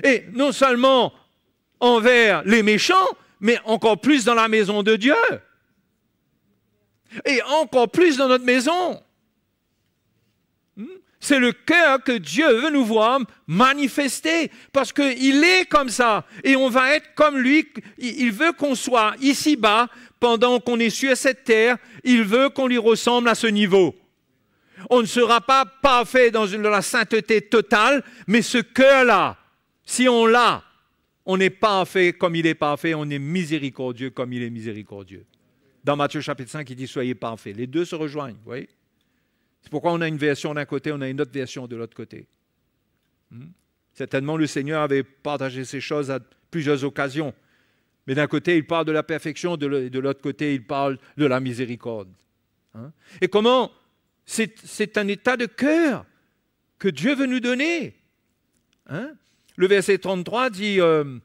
Et non seulement envers les méchants, mais encore plus dans la maison de Dieu. Et encore plus dans notre maison. C'est le cœur que Dieu veut nous voir manifester, parce qu'il est comme ça, et on va être comme lui. Il veut qu'on soit ici-bas, pendant qu'on est sur cette terre, il veut qu'on lui ressemble à ce niveau. On ne sera pas parfait dans la sainteté totale, mais ce cœur-là, si on l'a, on n'est pas parfait comme il est parfait, on est miséricordieux comme il est miséricordieux. Dans Matthieu chapitre 5, il dit « Soyez parfaits ». Les deux se rejoignent, vous voyez? C'est pourquoi on a une version d'un côté, on a une autre version de l'autre côté. Certainement, le Seigneur avait partagé ces choses à plusieurs occasions. Mais d'un côté, il parle de la perfection, de l'autre côté, il parle de la miséricorde. Et comment? C'est un état de cœur que Dieu veut nous donner. Le verset 33 dit, le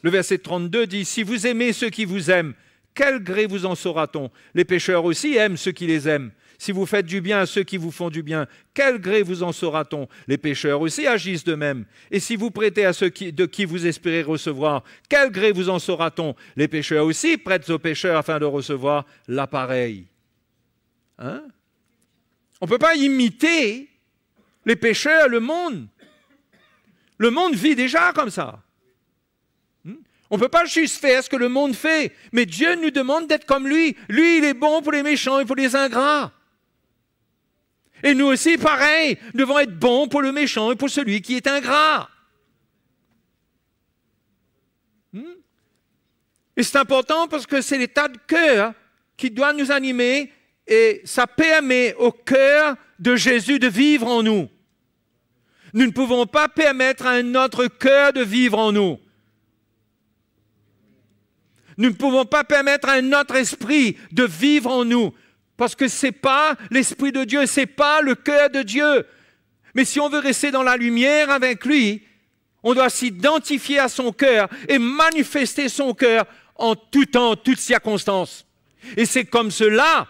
verset 32 dit, « Si vous aimez ceux qui vous aiment, quel gré vous en saura-t-on? Les pécheurs aussi aiment ceux qui les aiment. Si vous faites du bien à ceux qui vous font du bien, quel gré vous en saura-t-on? Les pécheurs aussi agissent de même. Et si vous prêtez à ceux de qui vous espérez recevoir, quel gré vous en saura-t-on? Les pécheurs aussi prêtent aux pécheurs afin de recevoir l'appareil. » On ne peut pas imiter les pécheurs, le monde. Le monde vit déjà comme ça. On ne peut pas juste faire ce que le monde fait, mais Dieu nous demande d'être comme lui. Lui, il est bon pour les méchants et pour les ingrats. Et nous aussi, pareil, devons être bons pour le méchant et pour celui qui est ingrat. Et c'est important parce que c'est l'état de cœur qui doit nous animer et ça permet au cœur de Jésus de vivre en nous. Nous ne pouvons pas permettre à un autre cœur de vivre en nous. Nous ne pouvons pas permettre à un autre esprit de vivre en nous. Parce que ce n'est pas l'Esprit de Dieu, ce n'est pas le cœur de Dieu. Mais si on veut rester dans la lumière avec lui, on doit s'identifier à son cœur et manifester son cœur en tout temps, en toutes circonstances. Et c'est comme cela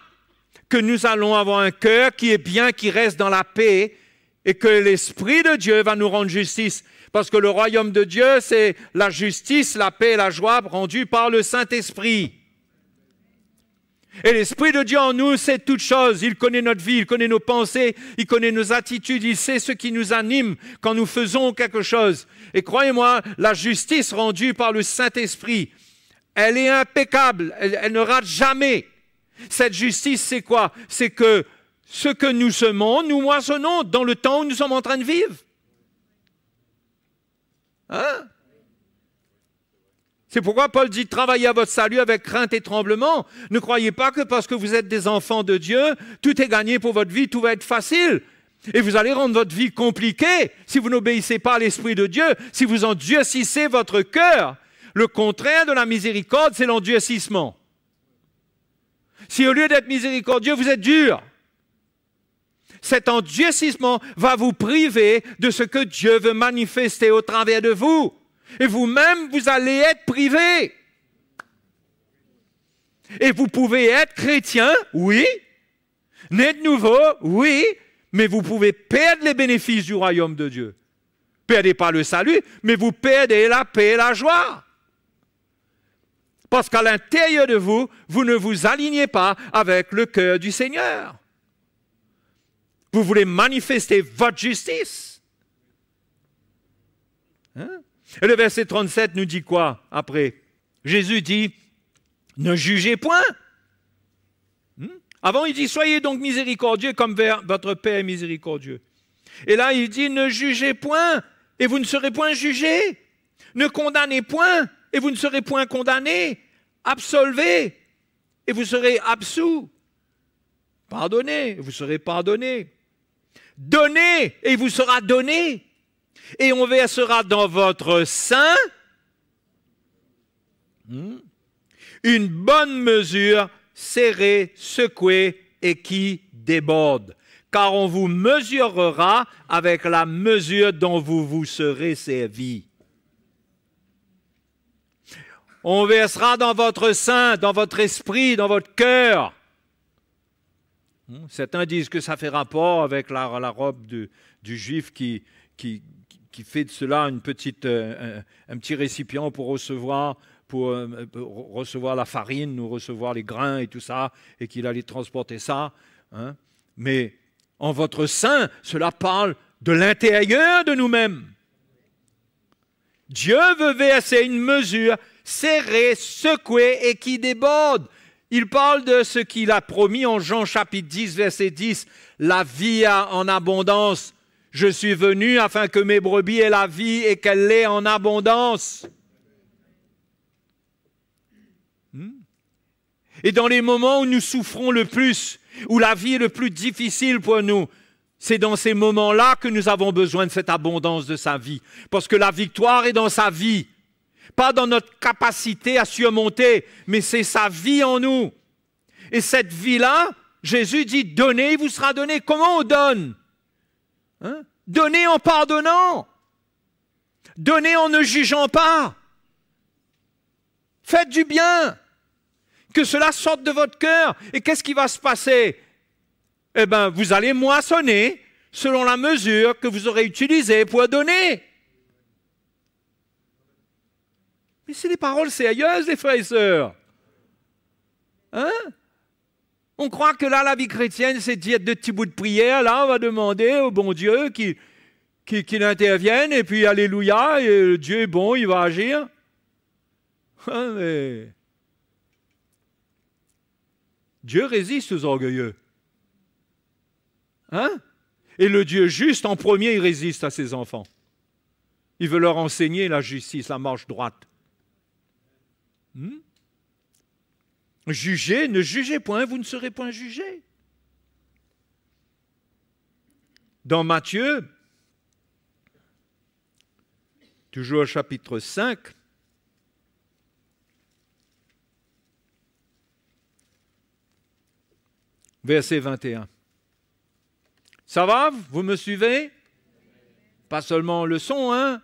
que nous allons avoir un cœur qui est bien, qui reste dans la paix et que l'Esprit de Dieu va nous rendre justice. Parce que le royaume de Dieu, c'est la justice, la paix et la joie rendue par le Saint-Esprit. Et l'Esprit de Dieu en nous, c'est toute chose. Il connaît notre vie, il connaît nos pensées, il connaît nos attitudes, il sait ce qui nous anime quand nous faisons quelque chose. Et croyez-moi, la justice rendue par le Saint-Esprit, elle est impeccable, elle ne rate jamais. Cette justice, c'est quoi? C'est que ce que nous semons, nous moissonnons dans le temps où nous sommes en train de vivre. C'est pourquoi Paul dit « Travaillez à votre salut avec crainte et tremblement ». Ne croyez pas que parce que vous êtes des enfants de Dieu, tout est gagné pour votre vie, tout va être facile. Et vous allez rendre votre vie compliquée si vous n'obéissez pas à l'Esprit de Dieu, si vous endurcissez votre cœur. Le contraire de la miséricorde, c'est l'endurcissement. Si au lieu d'être miséricordieux, vous êtes dur, cet endurcissement va vous priver de ce que Dieu veut manifester au travers de vous. Et vous-même, vous allez être privé. Et vous pouvez être chrétien, oui, né de nouveau, oui, mais vous pouvez perdre les bénéfices du royaume de Dieu. Perdez pas le salut, mais vous perdez la paix et la joie. Parce qu'à l'intérieur de vous, vous ne vous alignez pas avec le cœur du Seigneur. Vous voulez manifester votre justice. Hein? Et le verset 37 nous dit quoi après? Jésus dit, ne jugez point. Avant, il dit, soyez donc miséricordieux comme votre Père est miséricordieux. Et là, il dit, ne jugez point et vous ne serez point jugés. Ne condamnez point et vous ne serez point condamnés. Absolvez et vous serez absous. Pardonnez et vous serez pardonnés. Donnez et il vous sera donné. Et on versera dans votre sein une bonne mesure, serrée, secouée et qui déborde. Car on vous mesurera avec la mesure dont vous vous serez servi. On versera dans votre sein, dans votre esprit, dans votre cœur. Certains disent que ça fait rapport avec la robe du juif qui fait de cela un petit récipient pour recevoir la farine ou recevoir les grains et tout ça, et qu'il allait transporter ça. Hein. Mais en votre sein, cela parle de l'intérieur de nous-mêmes. Dieu veut verser une mesure serrée, secouée et qui déborde. Il parle de ce qu'il a promis en Jean chapitre 10, verset 10, la vie en abondance. Je suis venu afin que mes brebis aient la vie et qu'elle l'ait en abondance. Et dans les moments où nous souffrons le plus, où la vie est le plus difficile pour nous, c'est dans ces moments-là que nous avons besoin de cette abondance de sa vie. Parce que la victoire est dans sa vie. Pas dans notre capacité à surmonter, mais c'est sa vie en nous. Et cette vie-là, Jésus dit, donnez, il vous sera donné. Comment on donne? Donnez en pardonnant. Donnez en ne jugeant pas. Faites du bien. Que cela sorte de votre cœur. Et qu'est-ce qui va se passer? Eh bien, vous allez moissonner selon la mesure que vous aurez utilisée pour donner. Mais c'est des paroles sérieuses, les frères et sœurs. Hein? On croit que là, la vie chrétienne, c'est dire de petits bouts de prière. Là, on va demander au bon Dieu qu'il intervienne. Et puis, alléluia, et Dieu est bon, il va agir. Hein, mais Dieu résiste aux orgueilleux. Hein? Et le Dieu juste, en premier, il résiste à ses enfants. Il veut leur enseigner la justice, la marche droite. Jugez, ne jugez point, vous ne serez point jugés. Dans Matthieu, toujours au chapitre 5, verset 21. Ça va? Vous me suivez? Pas seulement le son, hein?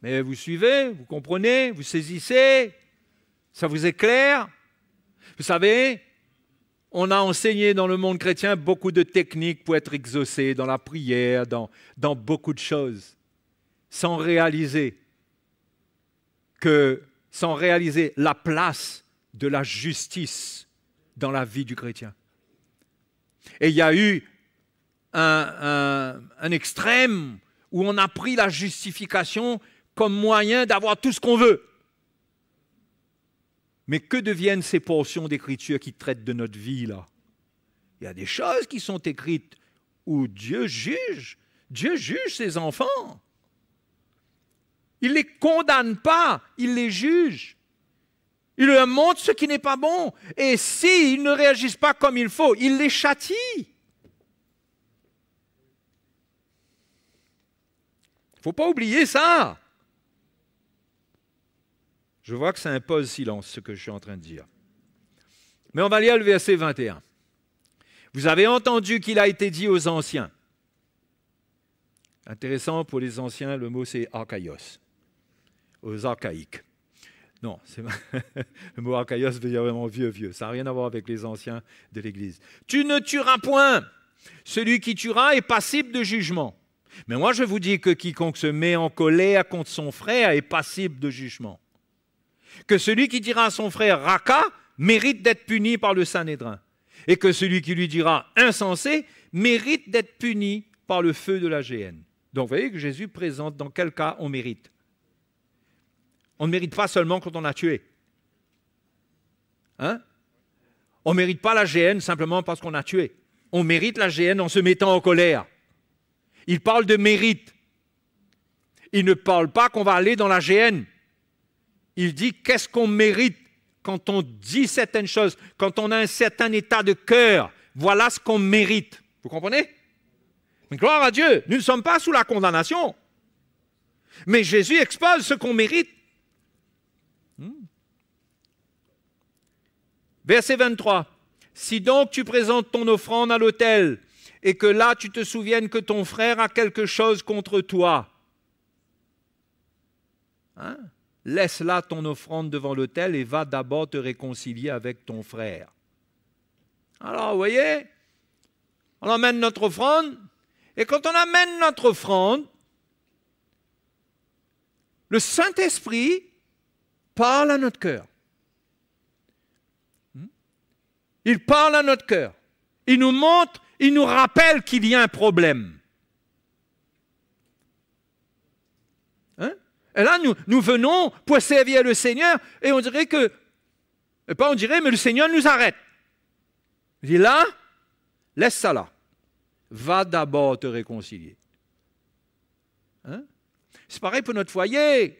Mais vous suivez, vous comprenez, vous saisissez, ça vous éclaire. Vous savez, on a enseigné dans le monde chrétien beaucoup de techniques pour être exaucé dans la prière, dans beaucoup de choses, sans réaliser la place de la justice dans la vie du chrétien. Et il y a eu un extrême où on a pris la justification comme moyen d'avoir tout ce qu'on veut. Mais que deviennent ces portions d'écriture qui traitent de notre vie, là? Il y a des choses qui sont écrites où Dieu juge. Dieu juge ses enfants. Il ne les condamne pas, il les juge. Il leur montre ce qui n'est pas bon. Et s'ils ne réagissent pas comme il faut, il les châtie. Il ne faut pas oublier ça. Je vois que ça impose silence, ce que je suis en train de dire. Mais on va lire le verset 21. Vous avez entendu qu'il a été dit aux anciens. Intéressant, pour les anciens, le mot c'est archaïos, aux archaïques. Non, le mot archaïos veut dire vraiment vieux. Ça n'a rien à voir avec les anciens de l'Église. Tu ne tueras point. Celui qui tuera est passible de jugement. Mais moi, je vous dis que quiconque se met en colère contre son frère est passible de jugement. Que celui qui dira à son frère Raka mérite d'être puni par le Sanhédrin. Et que celui qui lui dira insensé mérite d'être puni par le feu de la géhenne. Donc, vous voyez que Jésus présente dans quel cas on mérite. On ne mérite pas seulement quand on a tué. Hein? On ne mérite pas la géhenne simplement parce qu'on a tué. On mérite la géhenne en se mettant en colère. Il parle de mérite. Il ne parle pas qu'on va aller dans la géhenne. Il dit qu'est-ce qu'on mérite quand on dit certaines choses, quand on a un certain état de cœur. Voilà ce qu'on mérite. Vous comprenez? Mais gloire à Dieu, nous ne sommes pas sous la condamnation. Mais Jésus expose ce qu'on mérite. Verset 23. Si donc tu présentes ton offrande à l'autel et que là tu te souviennes que ton frère a quelque chose contre toi, hein? Laisse là ton offrande devant l'autel et va d'abord te réconcilier avec ton frère. Alors, vous voyez, on emmène notre offrande, et quand on amène notre offrande, le Saint-Esprit parle à notre cœur. Il parle à notre cœur. Il nous montre, il nous rappelle qu'il y a un problème. Hein? Et là, nous venons pour servir le Seigneur et on dirait que, pas on dirait, mais le Seigneur nous arrête. Il dit là, laisse ça là. Va d'abord te réconcilier. Hein? C'est pareil pour notre foyer.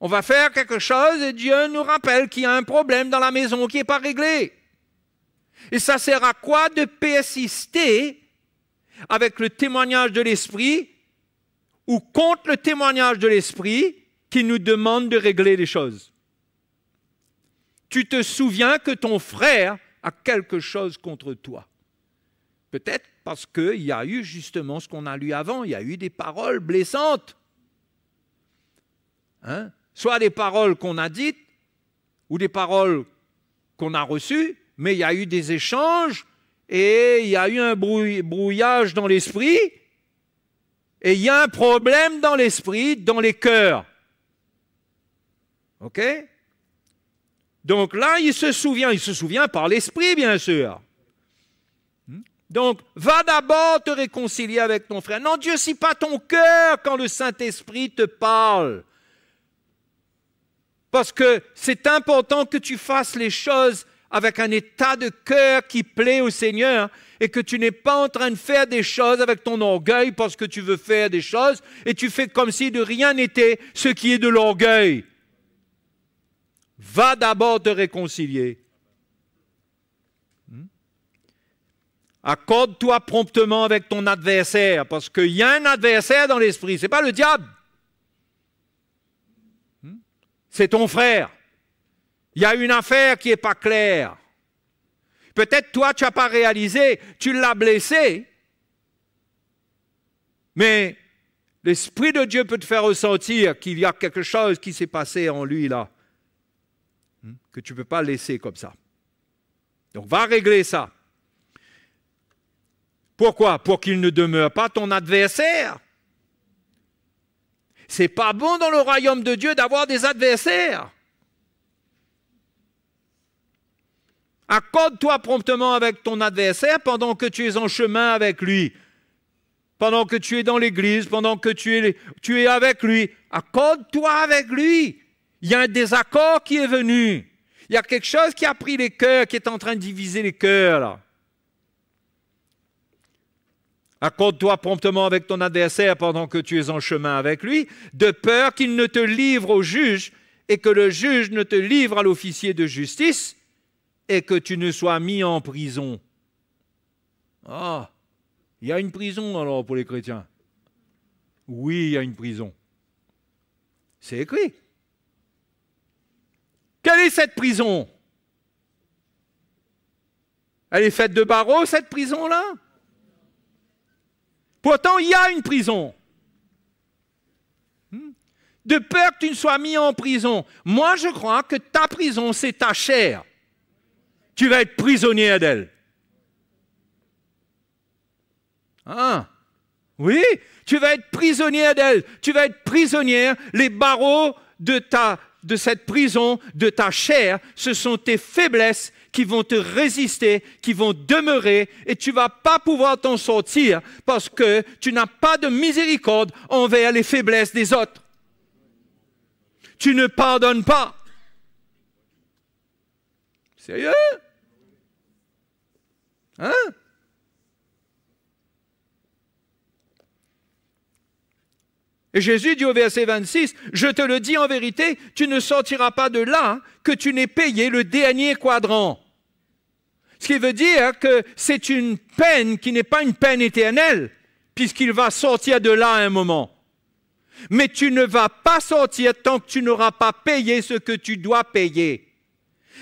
On va faire quelque chose et Dieu nous rappelle qu'il y a un problème dans la maison qui n'est pas réglé. Et ça sert à quoi de persister avec le témoignage de l'Esprit ou contre le témoignage de l'Esprit qui nous demande de régler les choses? Tu te souviens que ton frère a quelque chose contre toi. Peut-être parce qu'il y a eu justement ce qu'on a lu avant, il y a eu des paroles blessantes. Hein? Soit des paroles qu'on a dites ou des paroles qu'on a reçues, mais il y a eu des échanges et il y a eu un brouillage dans l'esprit et il y a un problème dans l'esprit, dans les cœurs. OK? Donc là, il se souvient par l'esprit, bien sûr. Donc, va d'abord te réconcilier avec ton frère. N'endurcis pas ton cœur quand le Saint-Esprit te parle. Parce que c'est important que tu fasses les choses avec un état de cœur qui plaît au Seigneur et que tu n'es pas en train de faire des choses avec ton orgueil parce que tu veux faire des choses et tu fais comme si de rien n'était, ce qui est de l'orgueil. Va d'abord te réconcilier. Accorde-toi promptement avec ton adversaire parce qu'il y a un adversaire dans l'esprit, ce n'est pas le diable. C'est ton frère. Il y a une affaire qui n'est pas claire. Peut-être toi, tu n'as pas réalisé, tu l'as blessé, mais l'Esprit de Dieu peut te faire ressentir qu'il y a quelque chose qui s'est passé en lui là, que tu ne peux pas laisser comme ça. Donc, va régler ça. Pourquoi? Pour qu'il ne demeure pas ton adversaire. C'est pas bon dans le royaume de Dieu d'avoir des adversaires. Accorde-toi promptement avec ton adversaire pendant que tu es en chemin avec lui. Pendant que tu es dans l'église, pendant que tu es avec lui. Accorde-toi avec lui. Il y a un désaccord qui est venu. Il y a quelque chose qui a pris les cœurs, qui est en train de diviser les cœurs, là. Accorde-toi promptement avec ton adversaire pendant que tu es en chemin avec lui, de peur qu'il ne te livre au juge et que le juge ne te livre à l'officier de justice et que tu ne sois mis en prison. Ah, il y a une prison alors pour les chrétiens. Oui, il y a une prison. C'est écrit. Quelle est cette prison? Elle est faite de barreaux, cette prison-là. Pourtant, il y a une prison. De peur que tu ne sois mis en prison. Moi, je crois que ta prison, c'est ta chair. Tu vas être prisonnier d'elle. Ah, oui, tu vas être prisonnier d'elle. Tu vas être prisonnière. Les barreaux de cette prison, de ta chair, ce sont tes faiblesses qui vont te résister, qui vont demeurer, et tu ne vas pas pouvoir t'en sortir parce que tu n'as pas de miséricorde envers les faiblesses des autres. Tu ne pardonnes pas. Sérieux? Hein? Et Jésus dit au verset 26, « Je te le dis en vérité, tu ne sortiras pas de là que tu n'aies payé le dernier quadrant. » Ce qui veut dire que c'est une peine qui n'est pas une peine éternelle, puisqu'il va sortir de là à un moment. Mais tu ne vas pas sortir tant que tu n'auras pas payé ce que tu dois payer.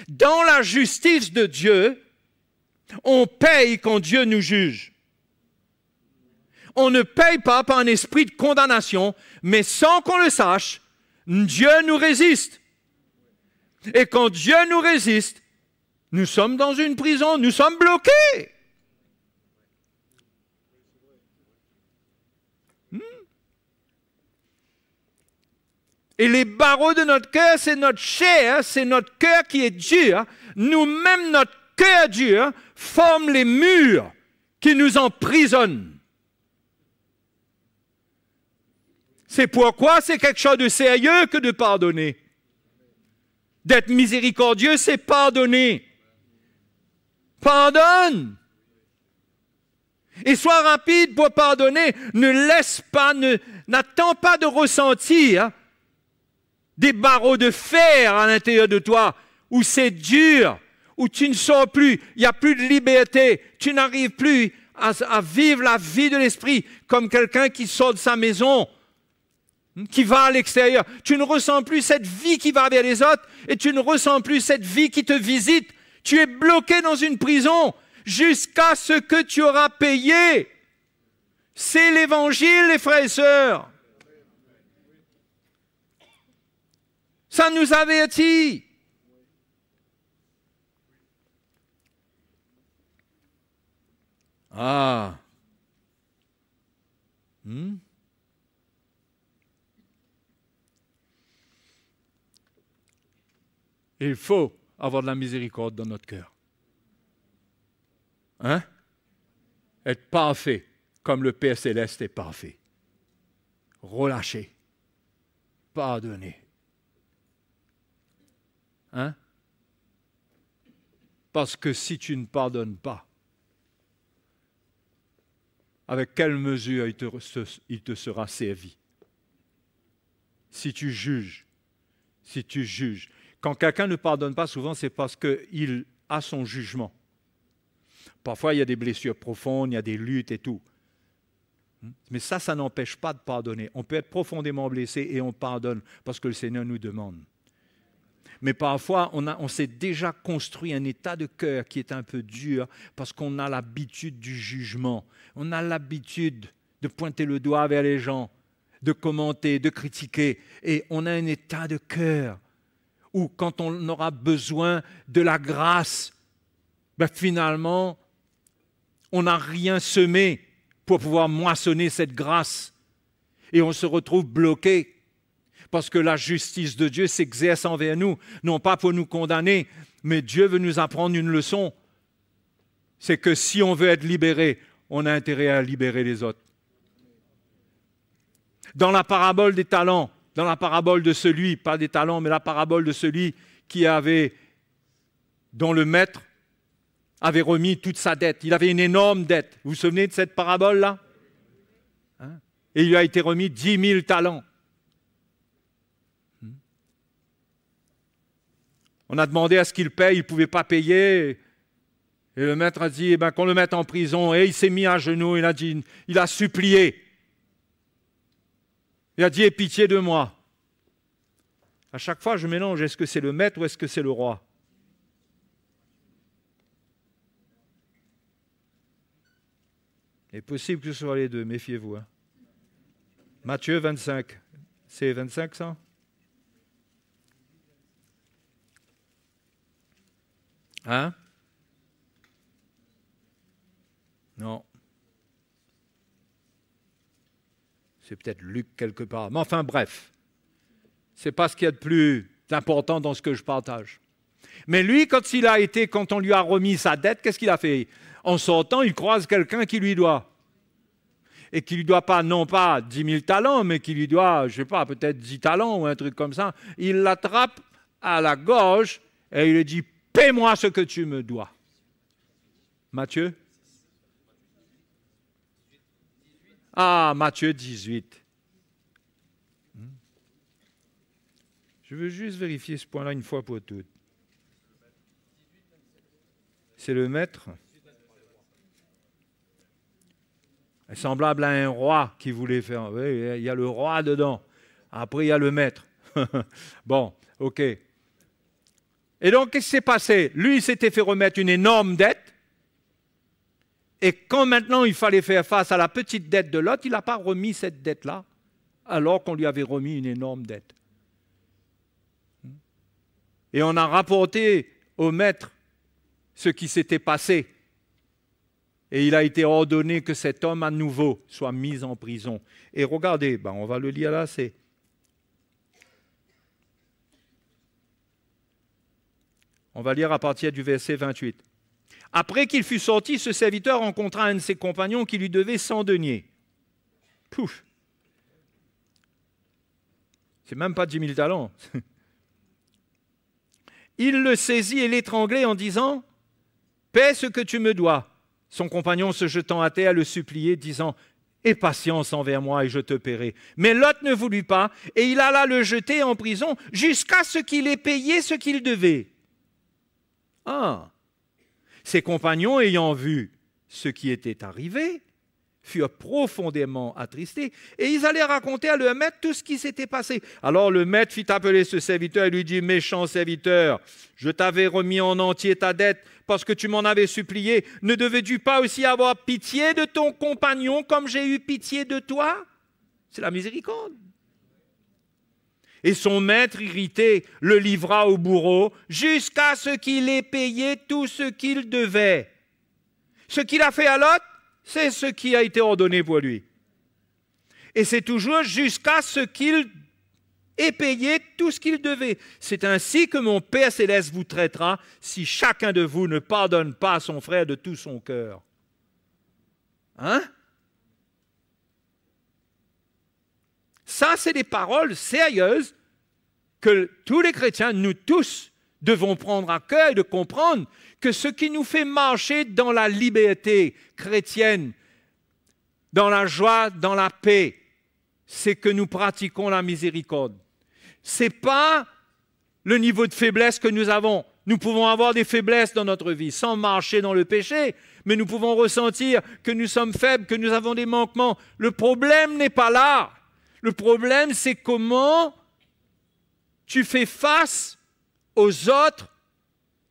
Dans la justice de Dieu, on paye quand Dieu nous juge. On ne paye pas par un esprit de condamnation, mais sans qu'on le sache, Dieu nous résiste. Et quand Dieu nous résiste, nous sommes dans une prison, nous sommes bloqués. Et les barreaux de notre cœur, c'est notre chair, c'est notre cœur qui est dur. Nous-mêmes, notre cœur dur forme les murs qui nous emprisonnent. C'est pourquoi c'est quelque chose de sérieux que de pardonner. D'être miséricordieux, c'est pardonner. Pardonne. Et sois rapide pour pardonner. Ne laisse pas, n'attends pas de ressentir des barreaux de fer à l'intérieur de toi, où c'est dur, où tu ne sors plus, il n'y a plus de liberté, tu n'arrives plus à vivre la vie de l'esprit comme quelqu'un qui sort de sa maison, qui va à l'extérieur. Tu ne ressens plus cette vie qui va vers les autres et tu ne ressens plus cette vie qui te visite. Tu es bloqué dans une prison jusqu'à ce que tu auras payé. C'est l'évangile, les frères et sœurs. Ça nous avertit. Ah. Il faut avoir de la miséricorde dans notre cœur. Hein? Être parfait comme le Père Céleste est parfait. Relâcher. Pardonner. Hein? Parce que si tu ne pardonnes pas, avec quelle mesure il te sera servi? Si tu juges. Quand quelqu'un ne pardonne pas, souvent, c'est parce qu'il a son jugement. Parfois, il y a des blessures profondes, il y a des luttes et tout. Mais ça n'empêche pas de pardonner. On peut être profondément blessé et on pardonne parce que le Seigneur nous demande. Mais parfois, on s'est déjà construit un état de cœur qui est un peu dur parce qu'on a l'habitude du jugement. On a l'habitude de pointer le doigt vers les gens, de commenter, de critiquer. Et on a un état de cœur où quand on aura besoin de la grâce, finalement, on n'a rien semé pour pouvoir moissonner cette grâce. Et on se retrouve bloqué. Parce que la justice de Dieu s'exerce envers nous, non pas pour nous condamner, mais Dieu veut nous apprendre une leçon. C'est que si on veut être libéré, on a intérêt à libérer les autres. Dans la parabole des talents, dans la parabole de celui, pas des talents, mais la parabole de celui dont le maître avait remis toute sa dette. Il avait une énorme dette. Vous vous souvenez de cette parabole-là? Et il lui a été remis 10 000 talents. On a demandé à ce qu'il paye, il ne pouvait pas payer. Et le maître a dit qu'on le mette en prison. Et il s'est mis à genoux, il a supplié. Il a dit, aie pitié de moi. À chaque fois, je mélange, est-ce que c'est le maître ou est-ce que c'est le roi? Il est possible que ce soit les deux, méfiez-vous. Hein. Matthieu 25. C'est 25 ça? Hein? Non. C'est peut-être Luc quelque part. Mais enfin, bref. Ce n'est pas ce qu'il y a de plus important dans ce que je partage. Mais lui, quand on lui a remis sa dette, qu'est-ce qu'il a fait? En sortant, il croise quelqu'un qui lui doit. Et qui lui doit pas, non pas 10 000 talents, mais qui lui doit, je ne sais pas, peut-être 10 talents ou un truc comme ça. Il l'attrape à la gorge et il lui dit, paie-moi ce que tu me dois. Matthieu? Ah, Matthieu 18. Je veux juste vérifier ce point-là une fois pour toutes. C'est le maître. Semblable à un roi qui voulait faire. Oui, il y a le roi dedans. Après, il y a le maître. Bon, ok. Et donc, qu'est-ce qui s'est passé? Lui, il s'était fait remettre une énorme dette. Et quand maintenant il fallait faire face à la petite dette de l'autre, il n'a pas remis cette dette-là, alors qu'on lui avait remis une énorme dette. Et on a rapporté au maître ce qui s'était passé. Et il a été ordonné que cet homme à nouveau soit mis en prison. Et regardez, on va le lire là, c'est... On va lire à partir du verset 28. Après qu'il fut sorti, ce serviteur rencontra un de ses compagnons qui lui devait 100 deniers. Pouf! C'est même pas 10 000 talents. Il le saisit et l'étranglait en disant « Paie ce que tu me dois ». Son compagnon se jetant à terre le suppliait, disant « Aie patience envers moi et je te paierai ». Mais l'autre ne voulut pas et il alla le jeter en prison jusqu'à ce qu'il ait payé ce qu'il devait. Ah! Ses compagnons, ayant vu ce qui était arrivé, furent profondément attristés et ils allaient raconter à leur maître tout ce qui s'était passé. Alors le maître fit appeler ce serviteur et lui dit « Méchant serviteur, je t'avais remis en entier ta dette parce que tu m'en avais supplié. Ne devais-tu pas aussi avoir pitié de ton compagnon comme j'ai eu pitié de toi ?» C'est la miséricorde. Et son maître, irrité, le livra au bourreau jusqu'à ce qu'il ait payé tout ce qu'il devait. Ce qu'il a fait à l'autre, c'est ce qui a été ordonné pour lui. Et c'est toujours jusqu'à ce qu'il ait payé tout ce qu'il devait. C'est ainsi que mon Père céleste vous traitera si chacun de vous ne pardonne pas à son frère de tout son cœur. Hein? Ça, c'est des paroles sérieuses que tous les chrétiens, nous tous, devons prendre à cœur et de comprendre que ce qui nous fait marcher dans la liberté chrétienne, dans la joie, dans la paix, c'est que nous pratiquons la miséricorde. Ce n'est pas le niveau de faiblesse que nous avons. Nous pouvons avoir des faiblesses dans notre vie sans marcher dans le péché, mais nous pouvons ressentir que nous sommes faibles, que nous avons des manquements. Le problème n'est pas là. Le problème, c'est comment tu fais face aux autres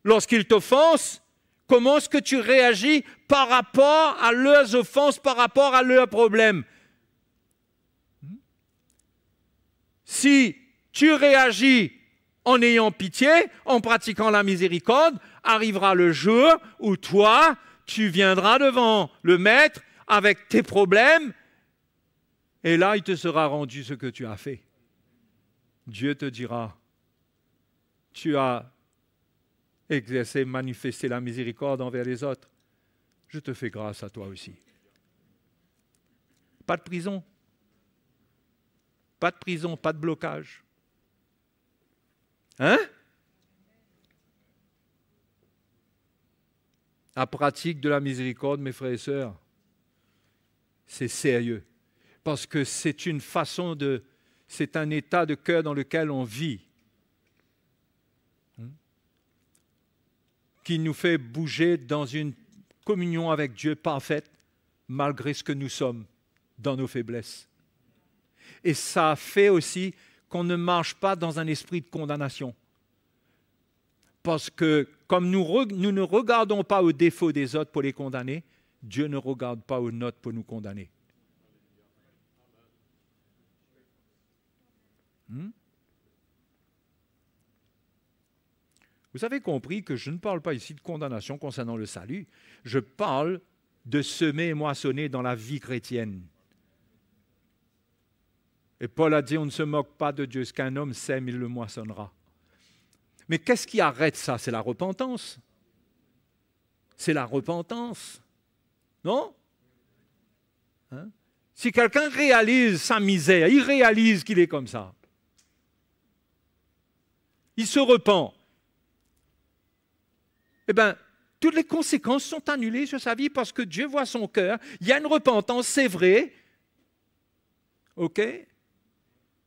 lorsqu'ils t'offensent. Comment est-ce que tu réagis par rapport à leurs offenses, par rapport à leurs problèmes? Si tu réagis en ayant pitié, en pratiquant la miséricorde, arrivera le jour où toi, tu viendras devant le maître avec tes problèmes et là, il te sera rendu ce que tu as fait. Dieu te dira, tu as exercé, manifesté la miséricorde envers les autres. Je te fais grâce à toi aussi. Pas de prison. Pas de prison, pas de blocage. Hein? La pratique de la miséricorde, mes frères et sœurs, c'est sérieux. Parce que c'est une façon de... C'est un état de cœur dans lequel on vit. Qui nous fait bouger dans une communion avec Dieu parfaite, malgré ce que nous sommes dans nos faiblesses. Et ça fait aussi qu'on ne marche pas dans un esprit de condamnation. Parce que comme nous ne regardons pas aux défauts des autres pour les condamner, Dieu ne regarde pas aux notes pour nous condamner. Vous avez compris que je ne parle pas ici de condamnation concernant le salut. Je parle de semer et moissonner dans la vie chrétienne. Et Paul a dit, on ne se moque pas de Dieu. Ce qu'un homme sème, il le moissonnera. Mais qu'est-ce qui arrête ça? C'est la repentance. C'est la repentance. Non? Hein? Si quelqu'un réalise sa misère, il réalise qu'il est comme ça. Il se repent. Eh bien, toutes les conséquences sont annulées sur sa vie parce que Dieu voit son cœur. Il y a une repentance, c'est vrai. OK?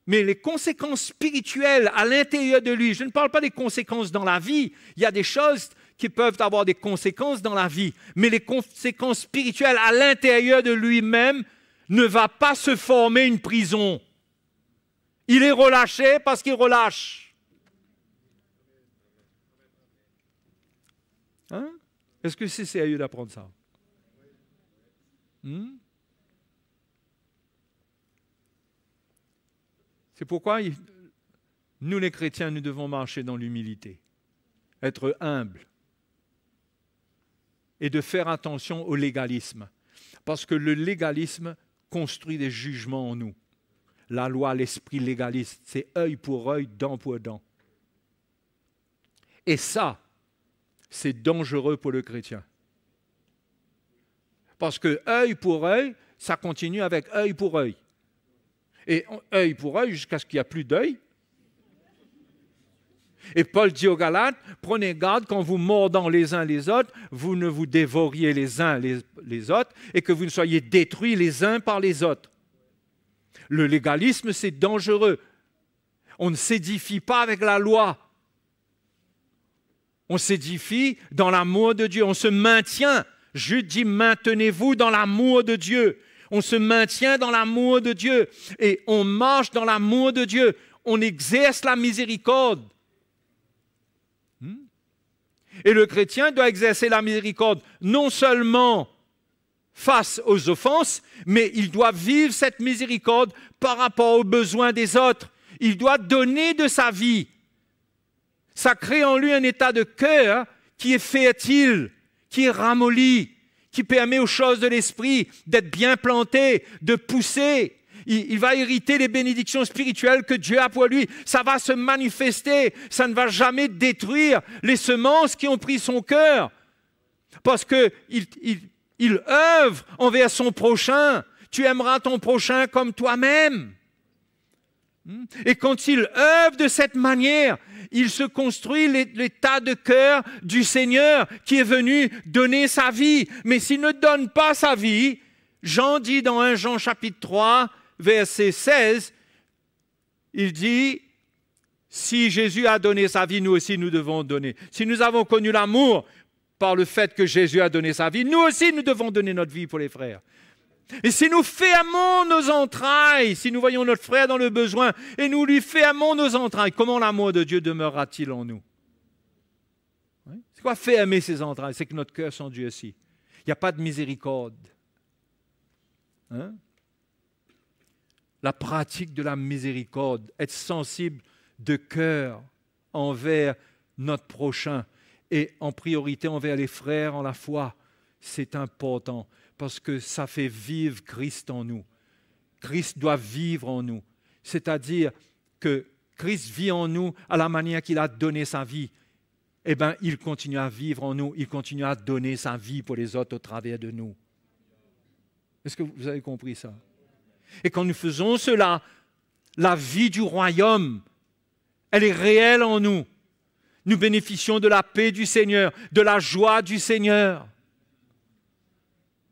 Mais les conséquences spirituelles à l'intérieur de lui, je ne parle pas des conséquences dans la vie. Il y a des choses qui peuvent avoir des conséquences dans la vie. Mais les conséquences spirituelles à l'intérieur de lui-même ne va pas se former une prison. Il est relâché parce qu'il relâche. Hein? Est-ce que c'est sérieux d'apprendre ça? C'est pourquoi nous, les chrétiens, nous devons marcher dans l'humilité, être humbles et de faire attention au légalisme. Parce que le légalisme construit des jugements en nous. La loi, l'esprit légaliste, c'est œil pour œil, dent pour dent. Et ça, c'est dangereux pour le chrétien. Parce que œil pour œil, ça continue avec œil pour œil. Et œil pour œil jusqu'à ce qu'il n'y a plus d'œil. Et Paul dit aux Galates, prenez garde quand vous mordant les uns les autres, vous ne vous dévoriez les uns les autres et que vous ne soyez détruits les uns par les autres. Le légalisme, c'est dangereux. On ne s'édifie pas avec la loi. On s'édifie dans l'amour de Dieu. On se maintient. Jude dit, maintenez-vous dans l'amour de Dieu. On se maintient dans l'amour de Dieu. Et on marche dans l'amour de Dieu. On exerce la miséricorde. Et le chrétien doit exercer la miséricorde non seulement face aux offenses, mais il doit vivre cette miséricorde par rapport aux besoins des autres. Il doit donner de sa vie. Ça crée en lui un état de cœur qui est fertile, qui est ramolli, qui permet aux choses de l'esprit d'être bien plantées, de pousser. Il va hériter les bénédictions spirituelles que Dieu a pour lui. Ça va se manifester. Ça ne va jamais détruire les semences qui ont pris son cœur. Parce qu'il œuvre envers son prochain. Tu aimeras ton prochain comme toi-même. Et quand il œuvre de cette manière, il se construit l'état de cœur du Seigneur qui est venu donner sa vie. Mais s'il ne donne pas sa vie, Jean dit dans 1 Jean chapitre 3, verset 16, il dit, si Jésus a donné sa vie, nous aussi nous devons donner. Si nous avons connu l'amour par le fait que Jésus a donné sa vie, nous aussi nous devons donner notre vie pour les frères. Et si nous fermons nos entrailles, si nous voyons notre frère dans le besoin et nous lui fermons nos entrailles, comment l'amour de Dieu demeurera-t-il en nous? C'est quoi fermer ses entrailles? C'est que notre cœur s'endurcit. Il n'y a pas de miséricorde. La pratique de la miséricorde, être sensible de cœur envers notre prochain et en priorité envers les frères en la foi, c'est important parce que ça fait vivre Christ en nous. Christ doit vivre en nous, c'est-à-dire que Christ vit en nous à la manière qu'il a donné sa vie. Eh bien, il continue à vivre en nous, il continue à donner sa vie pour les autres au travers de nous. Est-ce que vous avez compris ça? Et quand nous faisons cela, la vie du royaume, elle est réelle en nous. Nous bénéficions de la paix du Seigneur, de la joie du Seigneur.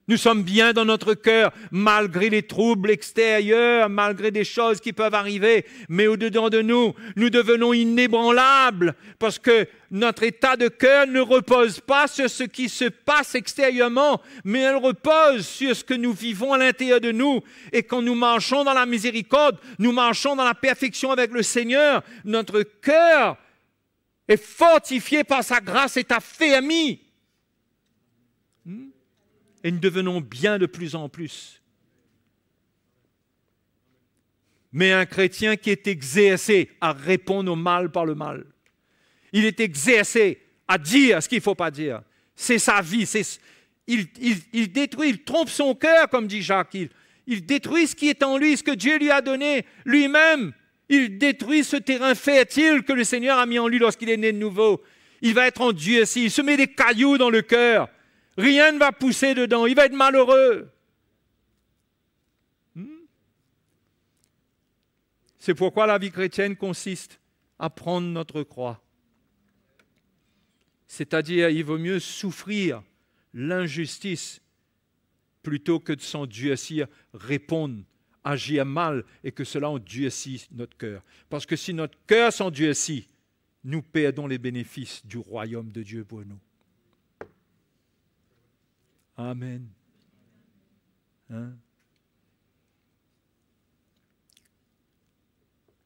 Nous sommes bien dans notre cœur, malgré les troubles extérieurs, malgré des choses qui peuvent arriver. Mais au-dedans de nous, nous devenons inébranlables parce que notre état de cœur ne repose pas sur ce qui se passe extérieurement, mais elle repose sur ce que nous vivons à l'intérieur de nous. Et quand nous marchons dans la miséricorde, nous marchons dans la perfection avec le Seigneur, notre cœur est fortifié par sa grâce et affermi. et nous devenons bien de plus en plus. Mais un chrétien qui est exercé à répondre au mal par le mal, il est exercé à dire ce qu'il ne faut pas dire. C'est sa vie. Il détruit, il trompe son cœur, comme dit Jacques. Il détruit ce qui est en lui, ce que Dieu lui a donné lui-même. Il détruit ce terrain fertile que le Seigneur a mis en lui lorsqu'il est né de nouveau. Il va être endurci. Il se met des cailloux dans le cœur. Rien ne va pousser dedans. Il va être malheureux. C'est pourquoi la vie chrétienne consiste à prendre notre croix. C'est-à-dire, il vaut mieux souffrir l'injustice plutôt que de s'endurcir, répondre, agir mal et que cela endurcisse notre cœur. Parce que si notre cœur s'endurcit, nous perdons les bénéfices du royaume de Dieu pour nous. Amen.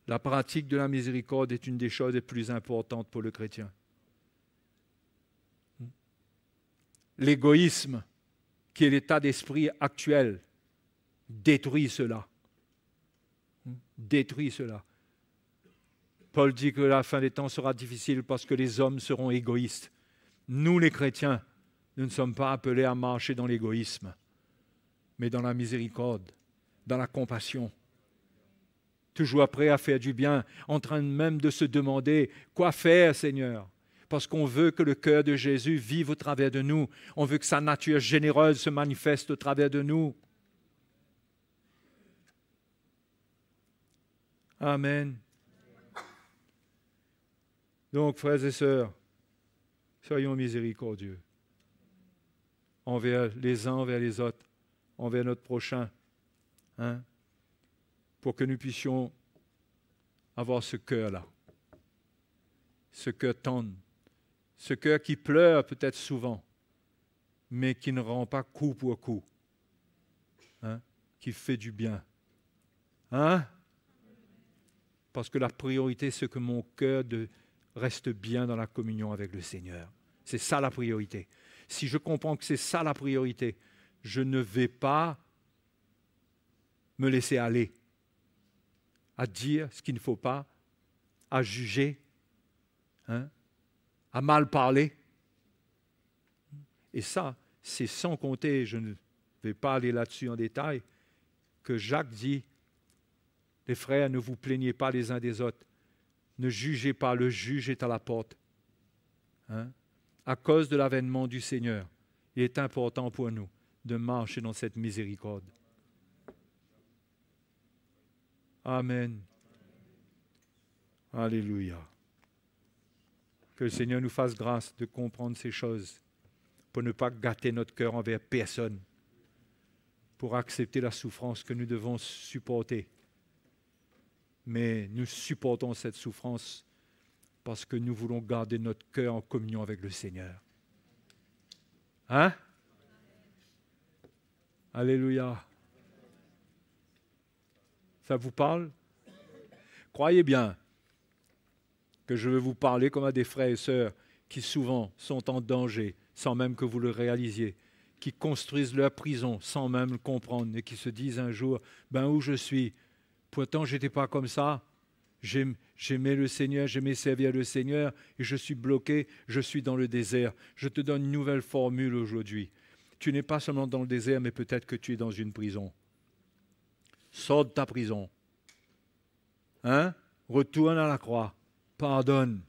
La pratique de la miséricorde est une des choses les plus importantes pour le chrétien. L'égoïsme, qui est l'état d'esprit actuel, détruit cela. Détruit cela. Paul dit que la fin des temps sera difficile parce que les hommes seront égoïstes. Nous, les chrétiens, nous ne sommes pas appelés à marcher dans l'égoïsme, mais dans la miséricorde, dans la compassion. Toujours prêt à faire du bien, en train même de se demander quoi faire, Seigneur. Parce qu'on veut que le cœur de Jésus vive au travers de nous. On veut que sa nature généreuse se manifeste au travers de nous. Amen. Donc, frères et sœurs, soyons miséricordieux envers les uns, envers les autres, envers notre prochain, pour que nous puissions avoir ce cœur-là, ce cœur tendre, ce cœur qui pleure peut-être souvent, mais qui ne rend pas coup pour coup, qui fait du bien. Parce que la priorité, c'est que mon cœur reste bien dans la communion avec le Seigneur. C'est ça la priorité. Si je comprends que c'est ça la priorité, je ne vais pas me laisser aller à dire ce qu'il ne faut pas, à juger, à mal parler. Et ça, c'est sans compter, je ne vais pas aller là-dessus en détail, que Jacques dit, les frères, ne vous plaignez pas les uns des autres, ne jugez pas, le juge est à la porte. À cause de l'avènement du Seigneur, il est important pour nous de marcher dans cette miséricorde. Amen. Alléluia. Que le Seigneur nous fasse grâce de comprendre ces choses pour ne pas gâter notre cœur envers personne, pour accepter la souffrance que nous devons supporter. Mais nous supportons cette souffrance parce que nous voulons garder notre cœur en communion avec le Seigneur. Alléluia. Ça vous parle? Croyez bien que je veux vous parler comme à des frères et sœurs qui souvent sont en danger sans même que vous le réalisiez, qui construisent leur prison sans même le comprendre et qui se disent un jour, où je suis, pourtant je n'étais pas comme ça, j'aimais le Seigneur, j'aimais servir le Seigneur et je suis bloqué, je suis dans le désert. Je te donne une nouvelle formule aujourd'hui. Tu n'es pas seulement dans le désert, mais peut-être que tu es dans une prison. Sors de ta prison. Retourne à la croix. Pardonne.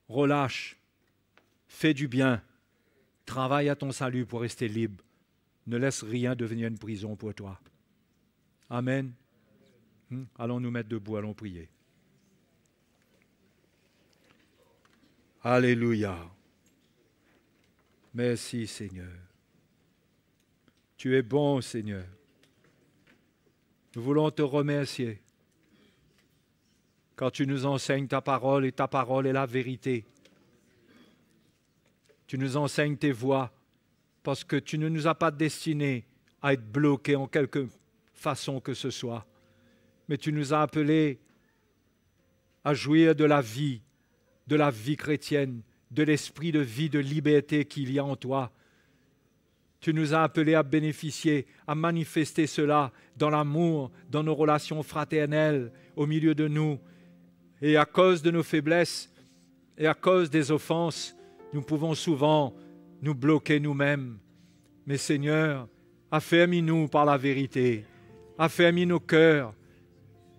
Relâche. Fais du bien. Travaille à ton salut pour rester libre. Ne laisse rien devenir une prison pour toi. Amen. Allons nous mettre debout, allons prier. Alléluia. Merci Seigneur. Tu es bon Seigneur. Nous voulons te remercier car tu nous enseignes ta parole et ta parole est la vérité. Tu nous enseignes tes voies parce que tu ne nous as pas destinés à être bloqués en quelque façon que ce soit, mais tu nous as appelés à jouir de la vie chrétienne, de l'esprit de vie, de liberté qu'il y a en toi. Tu nous as appelés à bénéficier, à manifester cela dans l'amour, dans nos relations fraternelles, au milieu de nous. Et à cause de nos faiblesses et à cause des offenses, nous pouvons souvent nous bloquer nous-mêmes. Mais Seigneur, affermis-nous par la vérité, affermis nos cœurs,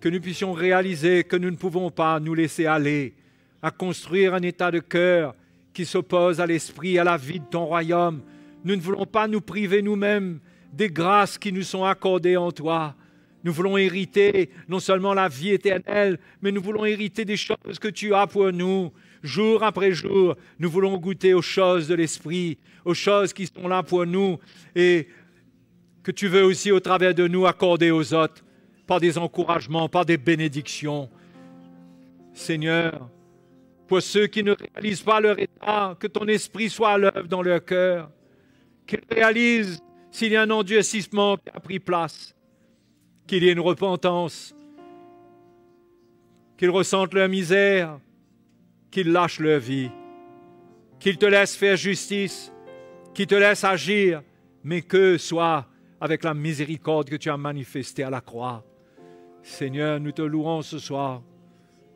que nous puissions réaliser que nous ne pouvons pas nous laisser aller à construire un état de cœur qui s'oppose à l'esprit, à la vie de ton royaume. Nous ne voulons pas nous priver nous-mêmes des grâces qui nous sont accordées en toi. Nous voulons hériter non seulement la vie éternelle, mais nous voulons hériter des choses que tu as pour nous. Jour après jour, nous voulons goûter aux choses de l'esprit, aux choses qui sont là pour nous et que tu veux aussi au travers de nous accorder aux autres par des encouragements, par des bénédictions. Seigneur, pour ceux qui ne réalisent pas leur état, que ton esprit soit à l'œuvre dans leur cœur, qu'ils réalisent s'il y a un endurcissement qui a pris place, qu'il y ait une repentance, qu'ils ressentent leur misère, qu'ils lâchent leur vie, qu'ils te laissent faire justice, qu'ils te laissent agir, mais que soit avec la miséricorde que tu as manifestée à la croix. Seigneur, nous te louons ce soir.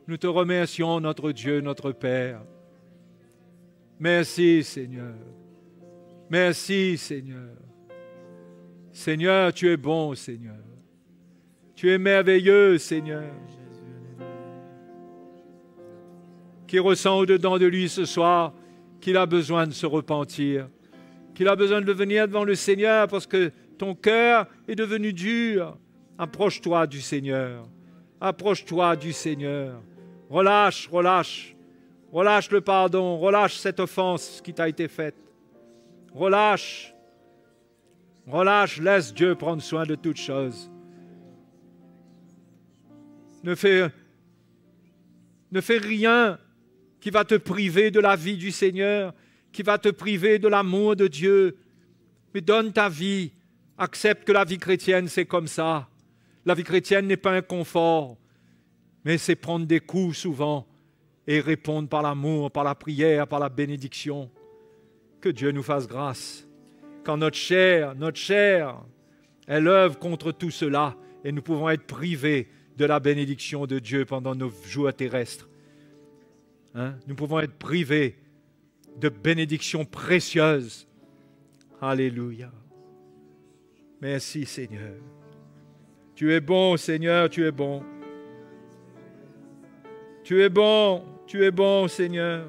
Nous te remercions, notre Dieu, notre Père. Merci, Seigneur. Merci, Seigneur. Seigneur, tu es bon, Seigneur. Tu es merveilleux, Seigneur. Qui ressent au-dedans de lui ce soir qu'il a besoin de se repentir, qu'il a besoin de venir devant le Seigneur parce que ton cœur est devenu dur. Approche-toi du Seigneur. Approche-toi du Seigneur. Relâche, relâche. Relâche le pardon. Relâche cette offense qui t'a été faite. Relâche. Relâche. Laisse Dieu prendre soin de toutes choses. Ne fais rien qui va te priver de la vie du Seigneur, qui va te priver de l'amour de Dieu. Mais donne ta vie. Accepte que la vie chrétienne, c'est comme ça. La vie chrétienne n'est pas un confort, mais c'est prendre des coups souvent et répondre par l'amour, par la prière, par la bénédiction. Que Dieu nous fasse grâce. Quand notre chair, elle œuvre contre tout cela et nous pouvons être privés de la bénédiction de Dieu pendant nos jours terrestres. Nous pouvons être privés de bénédictions précieuses. Alléluia. Merci Seigneur. Tu es bon Seigneur, tu es bon. Tu es bon Seigneur.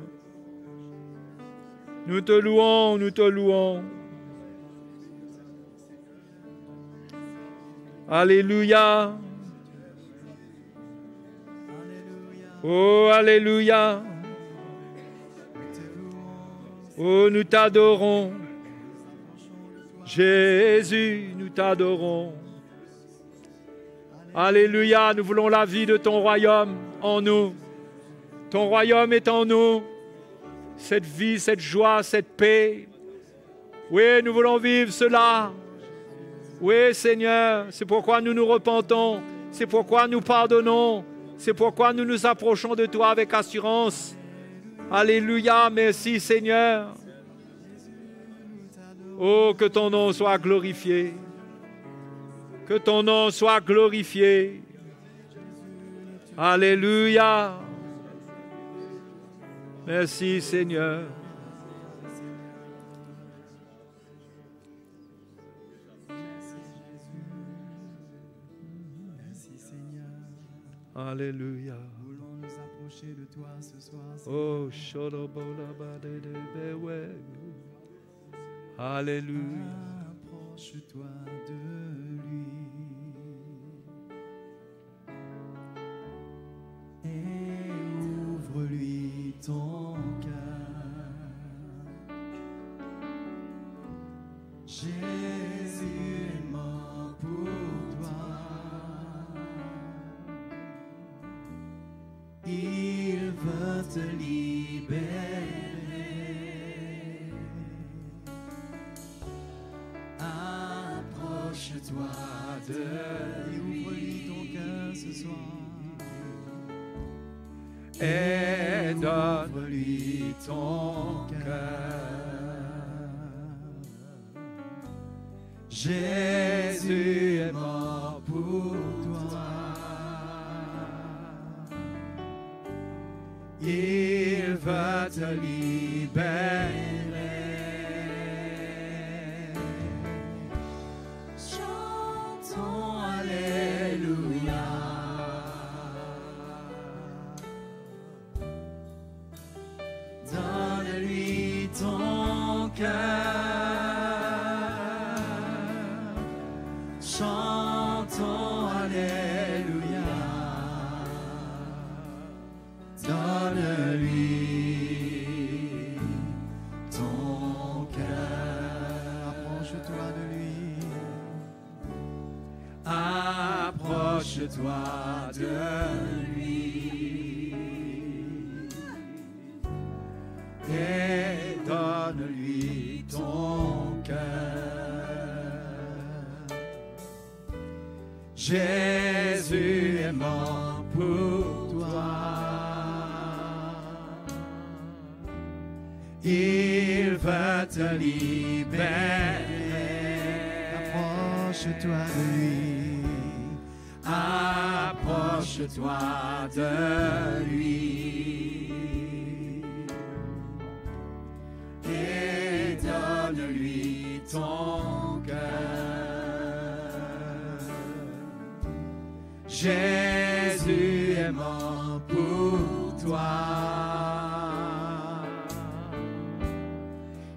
Nous te louons, nous te louons. Alléluia. Oh, alléluia. Oh, nous t'adorons. Jésus, nous t'adorons. Alléluia, nous voulons la vie de ton royaume en nous. Ton royaume est en nous. Cette vie, cette joie, cette paix. Oui, nous voulons vivre cela. Oui, Seigneur, c'est pourquoi nous nous repentons. C'est pourquoi nous pardonnons. C'est pourquoi nous nous approchons de toi avec assurance. Alléluia, merci Seigneur. Oh, que ton nom soit glorifié. Que ton nom soit glorifié. Alléluia. Merci Seigneur. Merci Seigneur. Alléluia. Nous voulons nous approcher de toi ce soir. Oh, Shodobolabadelebewe. Alléluia. Approche-toi de lui et ouvre-lui ton cœur. Jésus est mort pour toi. Il veut te libérer. Approche-toi de lui. Ouvre-lui ton cœur ce soir. Et Ouvre-lui ton cœur. Jésus est mort pour toi. Il veut te libérer. Chantons Alléluia. Donne-lui ton cœur. Chantons Alléluia. Donne-lui ton cœur. Approche-toi de lui. Approche-toi de lui. Et donne-lui ton cœur. Jésus est mort pour toi. Il veut te libérer. Approche-toi de lui. Approche-toi de lui. Et donne-lui ton cœur. Jésus est mort pour toi.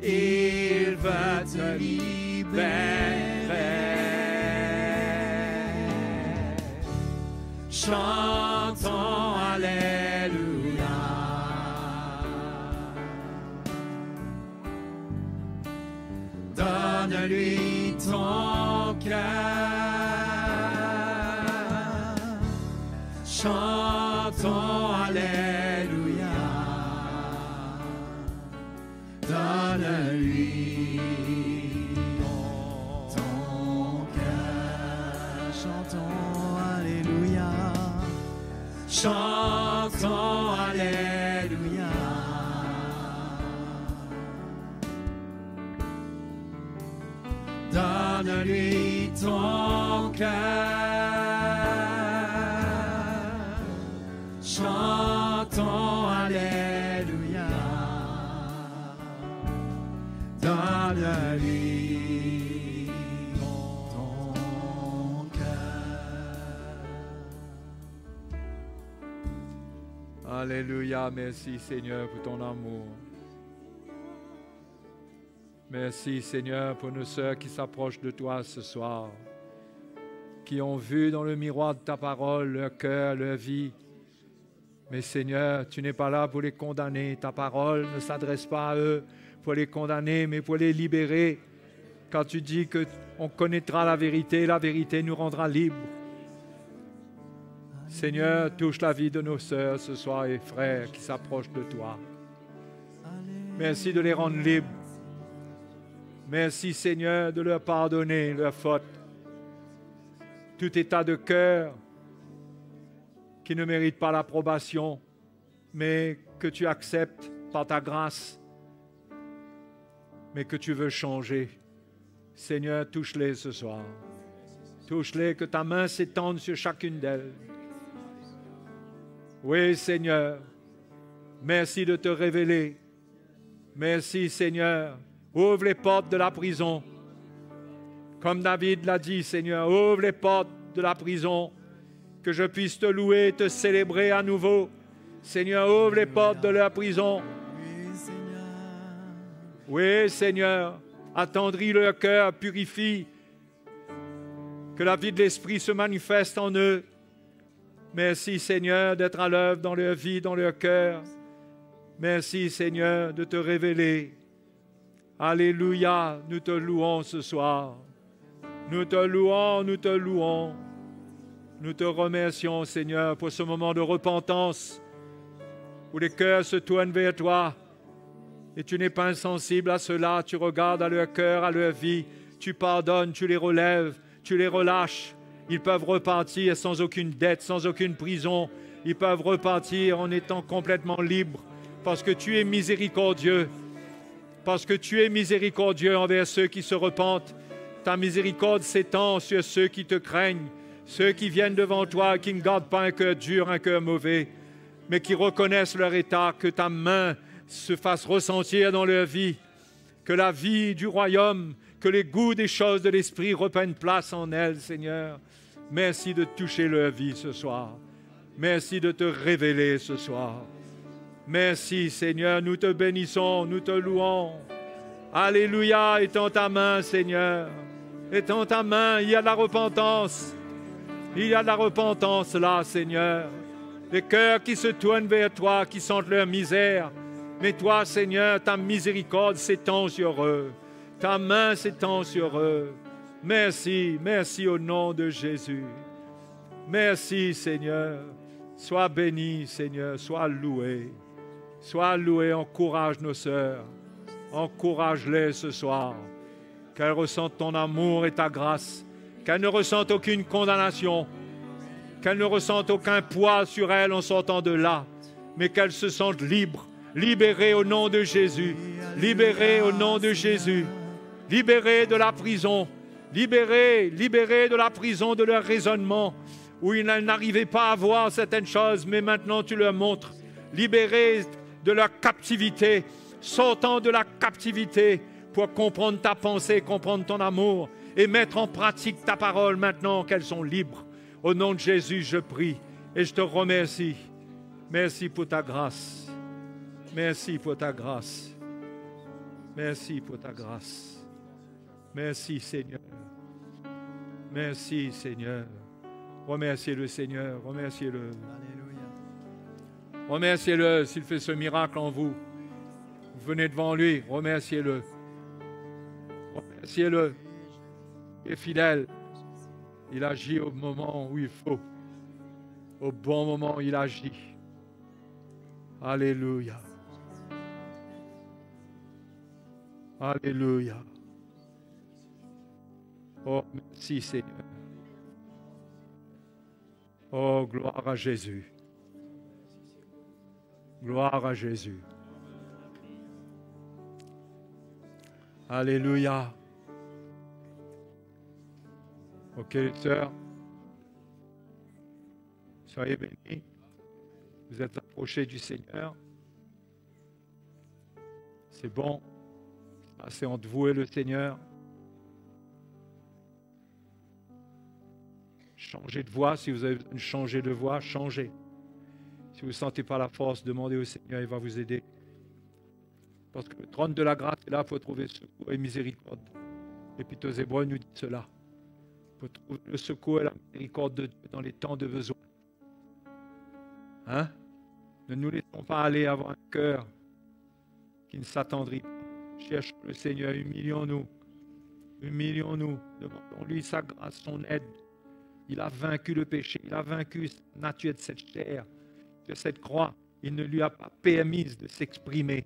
Il veut te libérer. Chantons Alléluia. Donne-lui ton cœur. Chantons Alléluia. Donne-lui ton cœur. Chantons Alléluia. Chantons Alléluia. Donne-lui ton cœur. Chantons Alléluia. Donne-lui ton cœur. Alléluia, merci Seigneur pour ton amour. Merci Seigneur pour nos sœurs qui s'approchent de toi ce soir, qui ont vu dans le miroir de ta parole leur cœur, leur vie. Mais Seigneur, tu n'es pas là pour les condamner. Ta parole ne s'adresse pas à eux pour les condamner, mais pour les libérer. Quand tu dis qu'on connaîtra la vérité nous rendra libres. Seigneur, touche la vie de nos sœurs ce soir et frères qui s'approchent de toi. Merci de les rendre libres. Merci Seigneur de leur pardonner leurs fautes. Tout état de cœur qui ne mérite pas l'approbation, mais que tu acceptes par ta grâce, mais que tu veux changer. Seigneur, touche-les ce soir. Touche-les, que ta main s'étende sur chacune d'elles. Oui, Seigneur, merci de te révéler. Merci, Seigneur. Ouvre les portes de la prison. Comme David l'a dit, Seigneur, ouvre les portes de la prison, que je puisse te louer, te célébrer à nouveau. Seigneur, ouvre les portes de la prison. Oui, Seigneur, attendris leur cœur, purifie, que la vie de l'Esprit se manifeste en eux. Merci, Seigneur, d'être à l'œuvre dans leur vie, dans leur cœur. Merci, Seigneur, de te révéler. Alléluia, nous te louons ce soir. Nous te louons, nous te louons. Nous te remercions, Seigneur, pour ce moment de repentance où les cœurs se tournent vers toi. Et tu n'es pas insensible à cela. Tu regardes à leur cœur, à leur vie. Tu pardonnes, tu les relèves, tu les relâches. Ils peuvent repartir sans aucune dette, sans aucune prison. Ils peuvent repartir en étant complètement libres parce que tu es miséricordieux. Parce que tu es miséricordieux envers ceux qui se repentent. ta miséricorde s'étend sur ceux qui te craignent, ceux qui viennent devant toi, qui ne gardent pas un cœur dur, un cœur mauvais, mais qui reconnaissent leur état, que ta main se fasse ressentir dans leur vie, que la vie du royaume, que les goûts des choses de l'esprit reprennent place en elles, Seigneur. Merci de toucher leur vie ce soir. Merci de te révéler ce soir. Merci, Seigneur, nous te bénissons, nous te louons. Alléluia, étends ta main, Seigneur. Étends ta main, il y a de la repentance. Il y a de la repentance là, Seigneur. Les cœurs qui se tournent vers toi, qui sentent leur misère. Mais toi, Seigneur, ta miséricorde s'étend sur eux. Ta main s'étend sur eux. Merci, merci au nom de Jésus. Merci, Seigneur. Sois béni, Seigneur, sois loué. Sois loué, encourage nos sœurs. Encourage-les ce soir. Qu'elles ressentent ton amour et ta grâce. Qu'elles ne ressentent aucune condamnation. Qu'elles ne ressentent aucun poids sur elles en sortant de là. Mais qu'elles se sentent libres. Libérées au nom de Jésus. Libérées au nom de Jésus. Libérées de la prison. Libérées de la prison de leur raisonnement. Où ils n'arrivaient pas à voir certaines choses, mais maintenant tu leur montres. Libérés de leur captivité, sortant de la captivité pour comprendre ta pensée, comprendre ton amour et mettre en pratique ta parole maintenant qu'elles sont libres. Au nom de Jésus, je prie et je te remercie. Merci pour ta grâce. Merci pour ta grâce. Merci pour ta grâce. Merci Seigneur. Merci Seigneur. Remerciez le Seigneur, remerciez-le. Remerciez-le s'il fait ce miracle en vous. Vous venez devant lui, remerciez-le. Remerciez-le. Il est fidèle. Il agit au moment où il faut. Au bon moment, il agit. Alléluia. Alléluia. Oh, merci Seigneur. Oh, gloire à Jésus. Gloire à Jésus. Alléluia. Ok, sœurs. Soyez bénis. Vous êtes approchés du Seigneur. C'est bon. C'est entre vous et le Seigneur. Changez de voix. Si vous avez besoin de changer de voix, changez. Si vous ne sentez pas la force, demandez au Seigneur, il va vous aider. Parce que le trône de la grâce est là pour trouver secours et miséricorde. L'Épître aux Hébreux nous dit cela. Pour trouver le secours et la miséricorde de Dieu dans les temps de besoin. Hein? Ne nous laissons pas aller avoir un cœur qui ne s'attendrit pas. Cherchons le Seigneur, humilions-nous. Humilions-nous. Demandons-lui sa grâce, son aide. Il a vaincu le péché, il a vaincu la nature de cette chair, de cette croix. Il ne lui a pas permis de s'exprimer.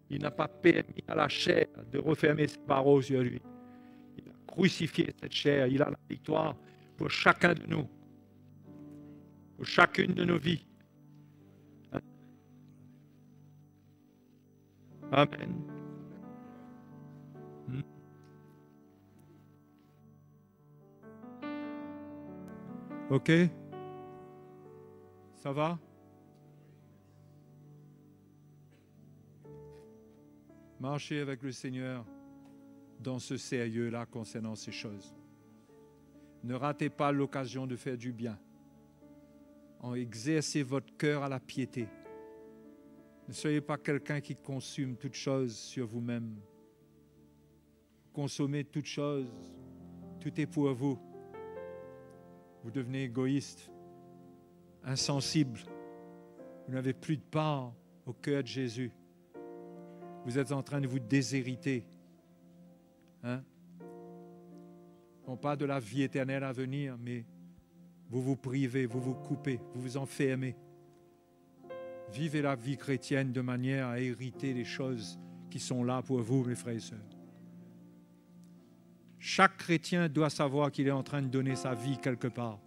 Il n'a pas permis à la chair de refermer ses barreaux sur lui. Il a crucifié cette chair. Il a la victoire pour chacun de nous, pour chacune de nos vies. Amen. OK? Ça va? Marchez avec le Seigneur dans ce sérieux-là concernant ces choses. Ne ratez pas l'occasion de faire du bien. Exercez votre cœur à la piété. Ne soyez pas quelqu'un qui consomme toutes choses sur vous-même. Consommez toutes choses. Tout est pour vous. Vous devenez égoïste, insensible. Vous n'avez plus de part au cœur de Jésus. Vous êtes en train de vous déshériter. Hein? Non pas de la vie éternelle à venir, mais vous vous privez, vous vous coupez, vous vous enfermez. Vivez la vie chrétienne de manière à hériter les choses qui sont là pour vous, mes frères et sœurs. Chaque chrétien doit savoir qu'il est en train de donner sa vie quelque part.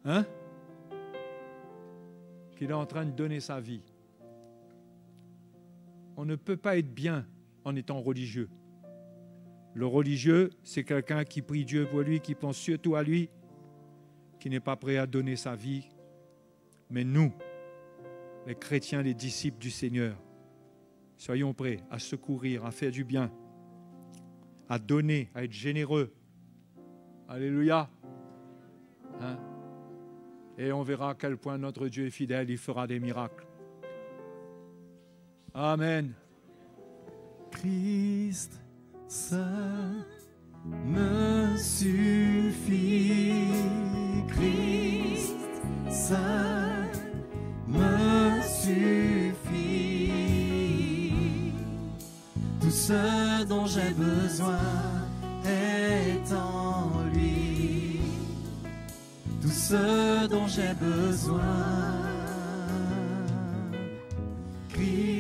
Hein? Qu'il est en train de donner sa vie. On ne peut pas être bien en étant religieux. Le religieux, c'est quelqu'un qui prie Dieu pour lui, qui pense surtout à lui, qui n'est pas prêt à donner sa vie. Mais nous, les chrétiens, les disciples du Seigneur, soyons prêts à secourir, à faire du bien, à donner, à être généreux. Alléluia. Hein? Et on verra à quel point notre Dieu est fidèle, il fera des miracles. Amen. Christ seul me suffit. Christ seul me suffit. Tout ce dont j'ai besoin est en lui. Tout ce dont j'ai besoin. Christ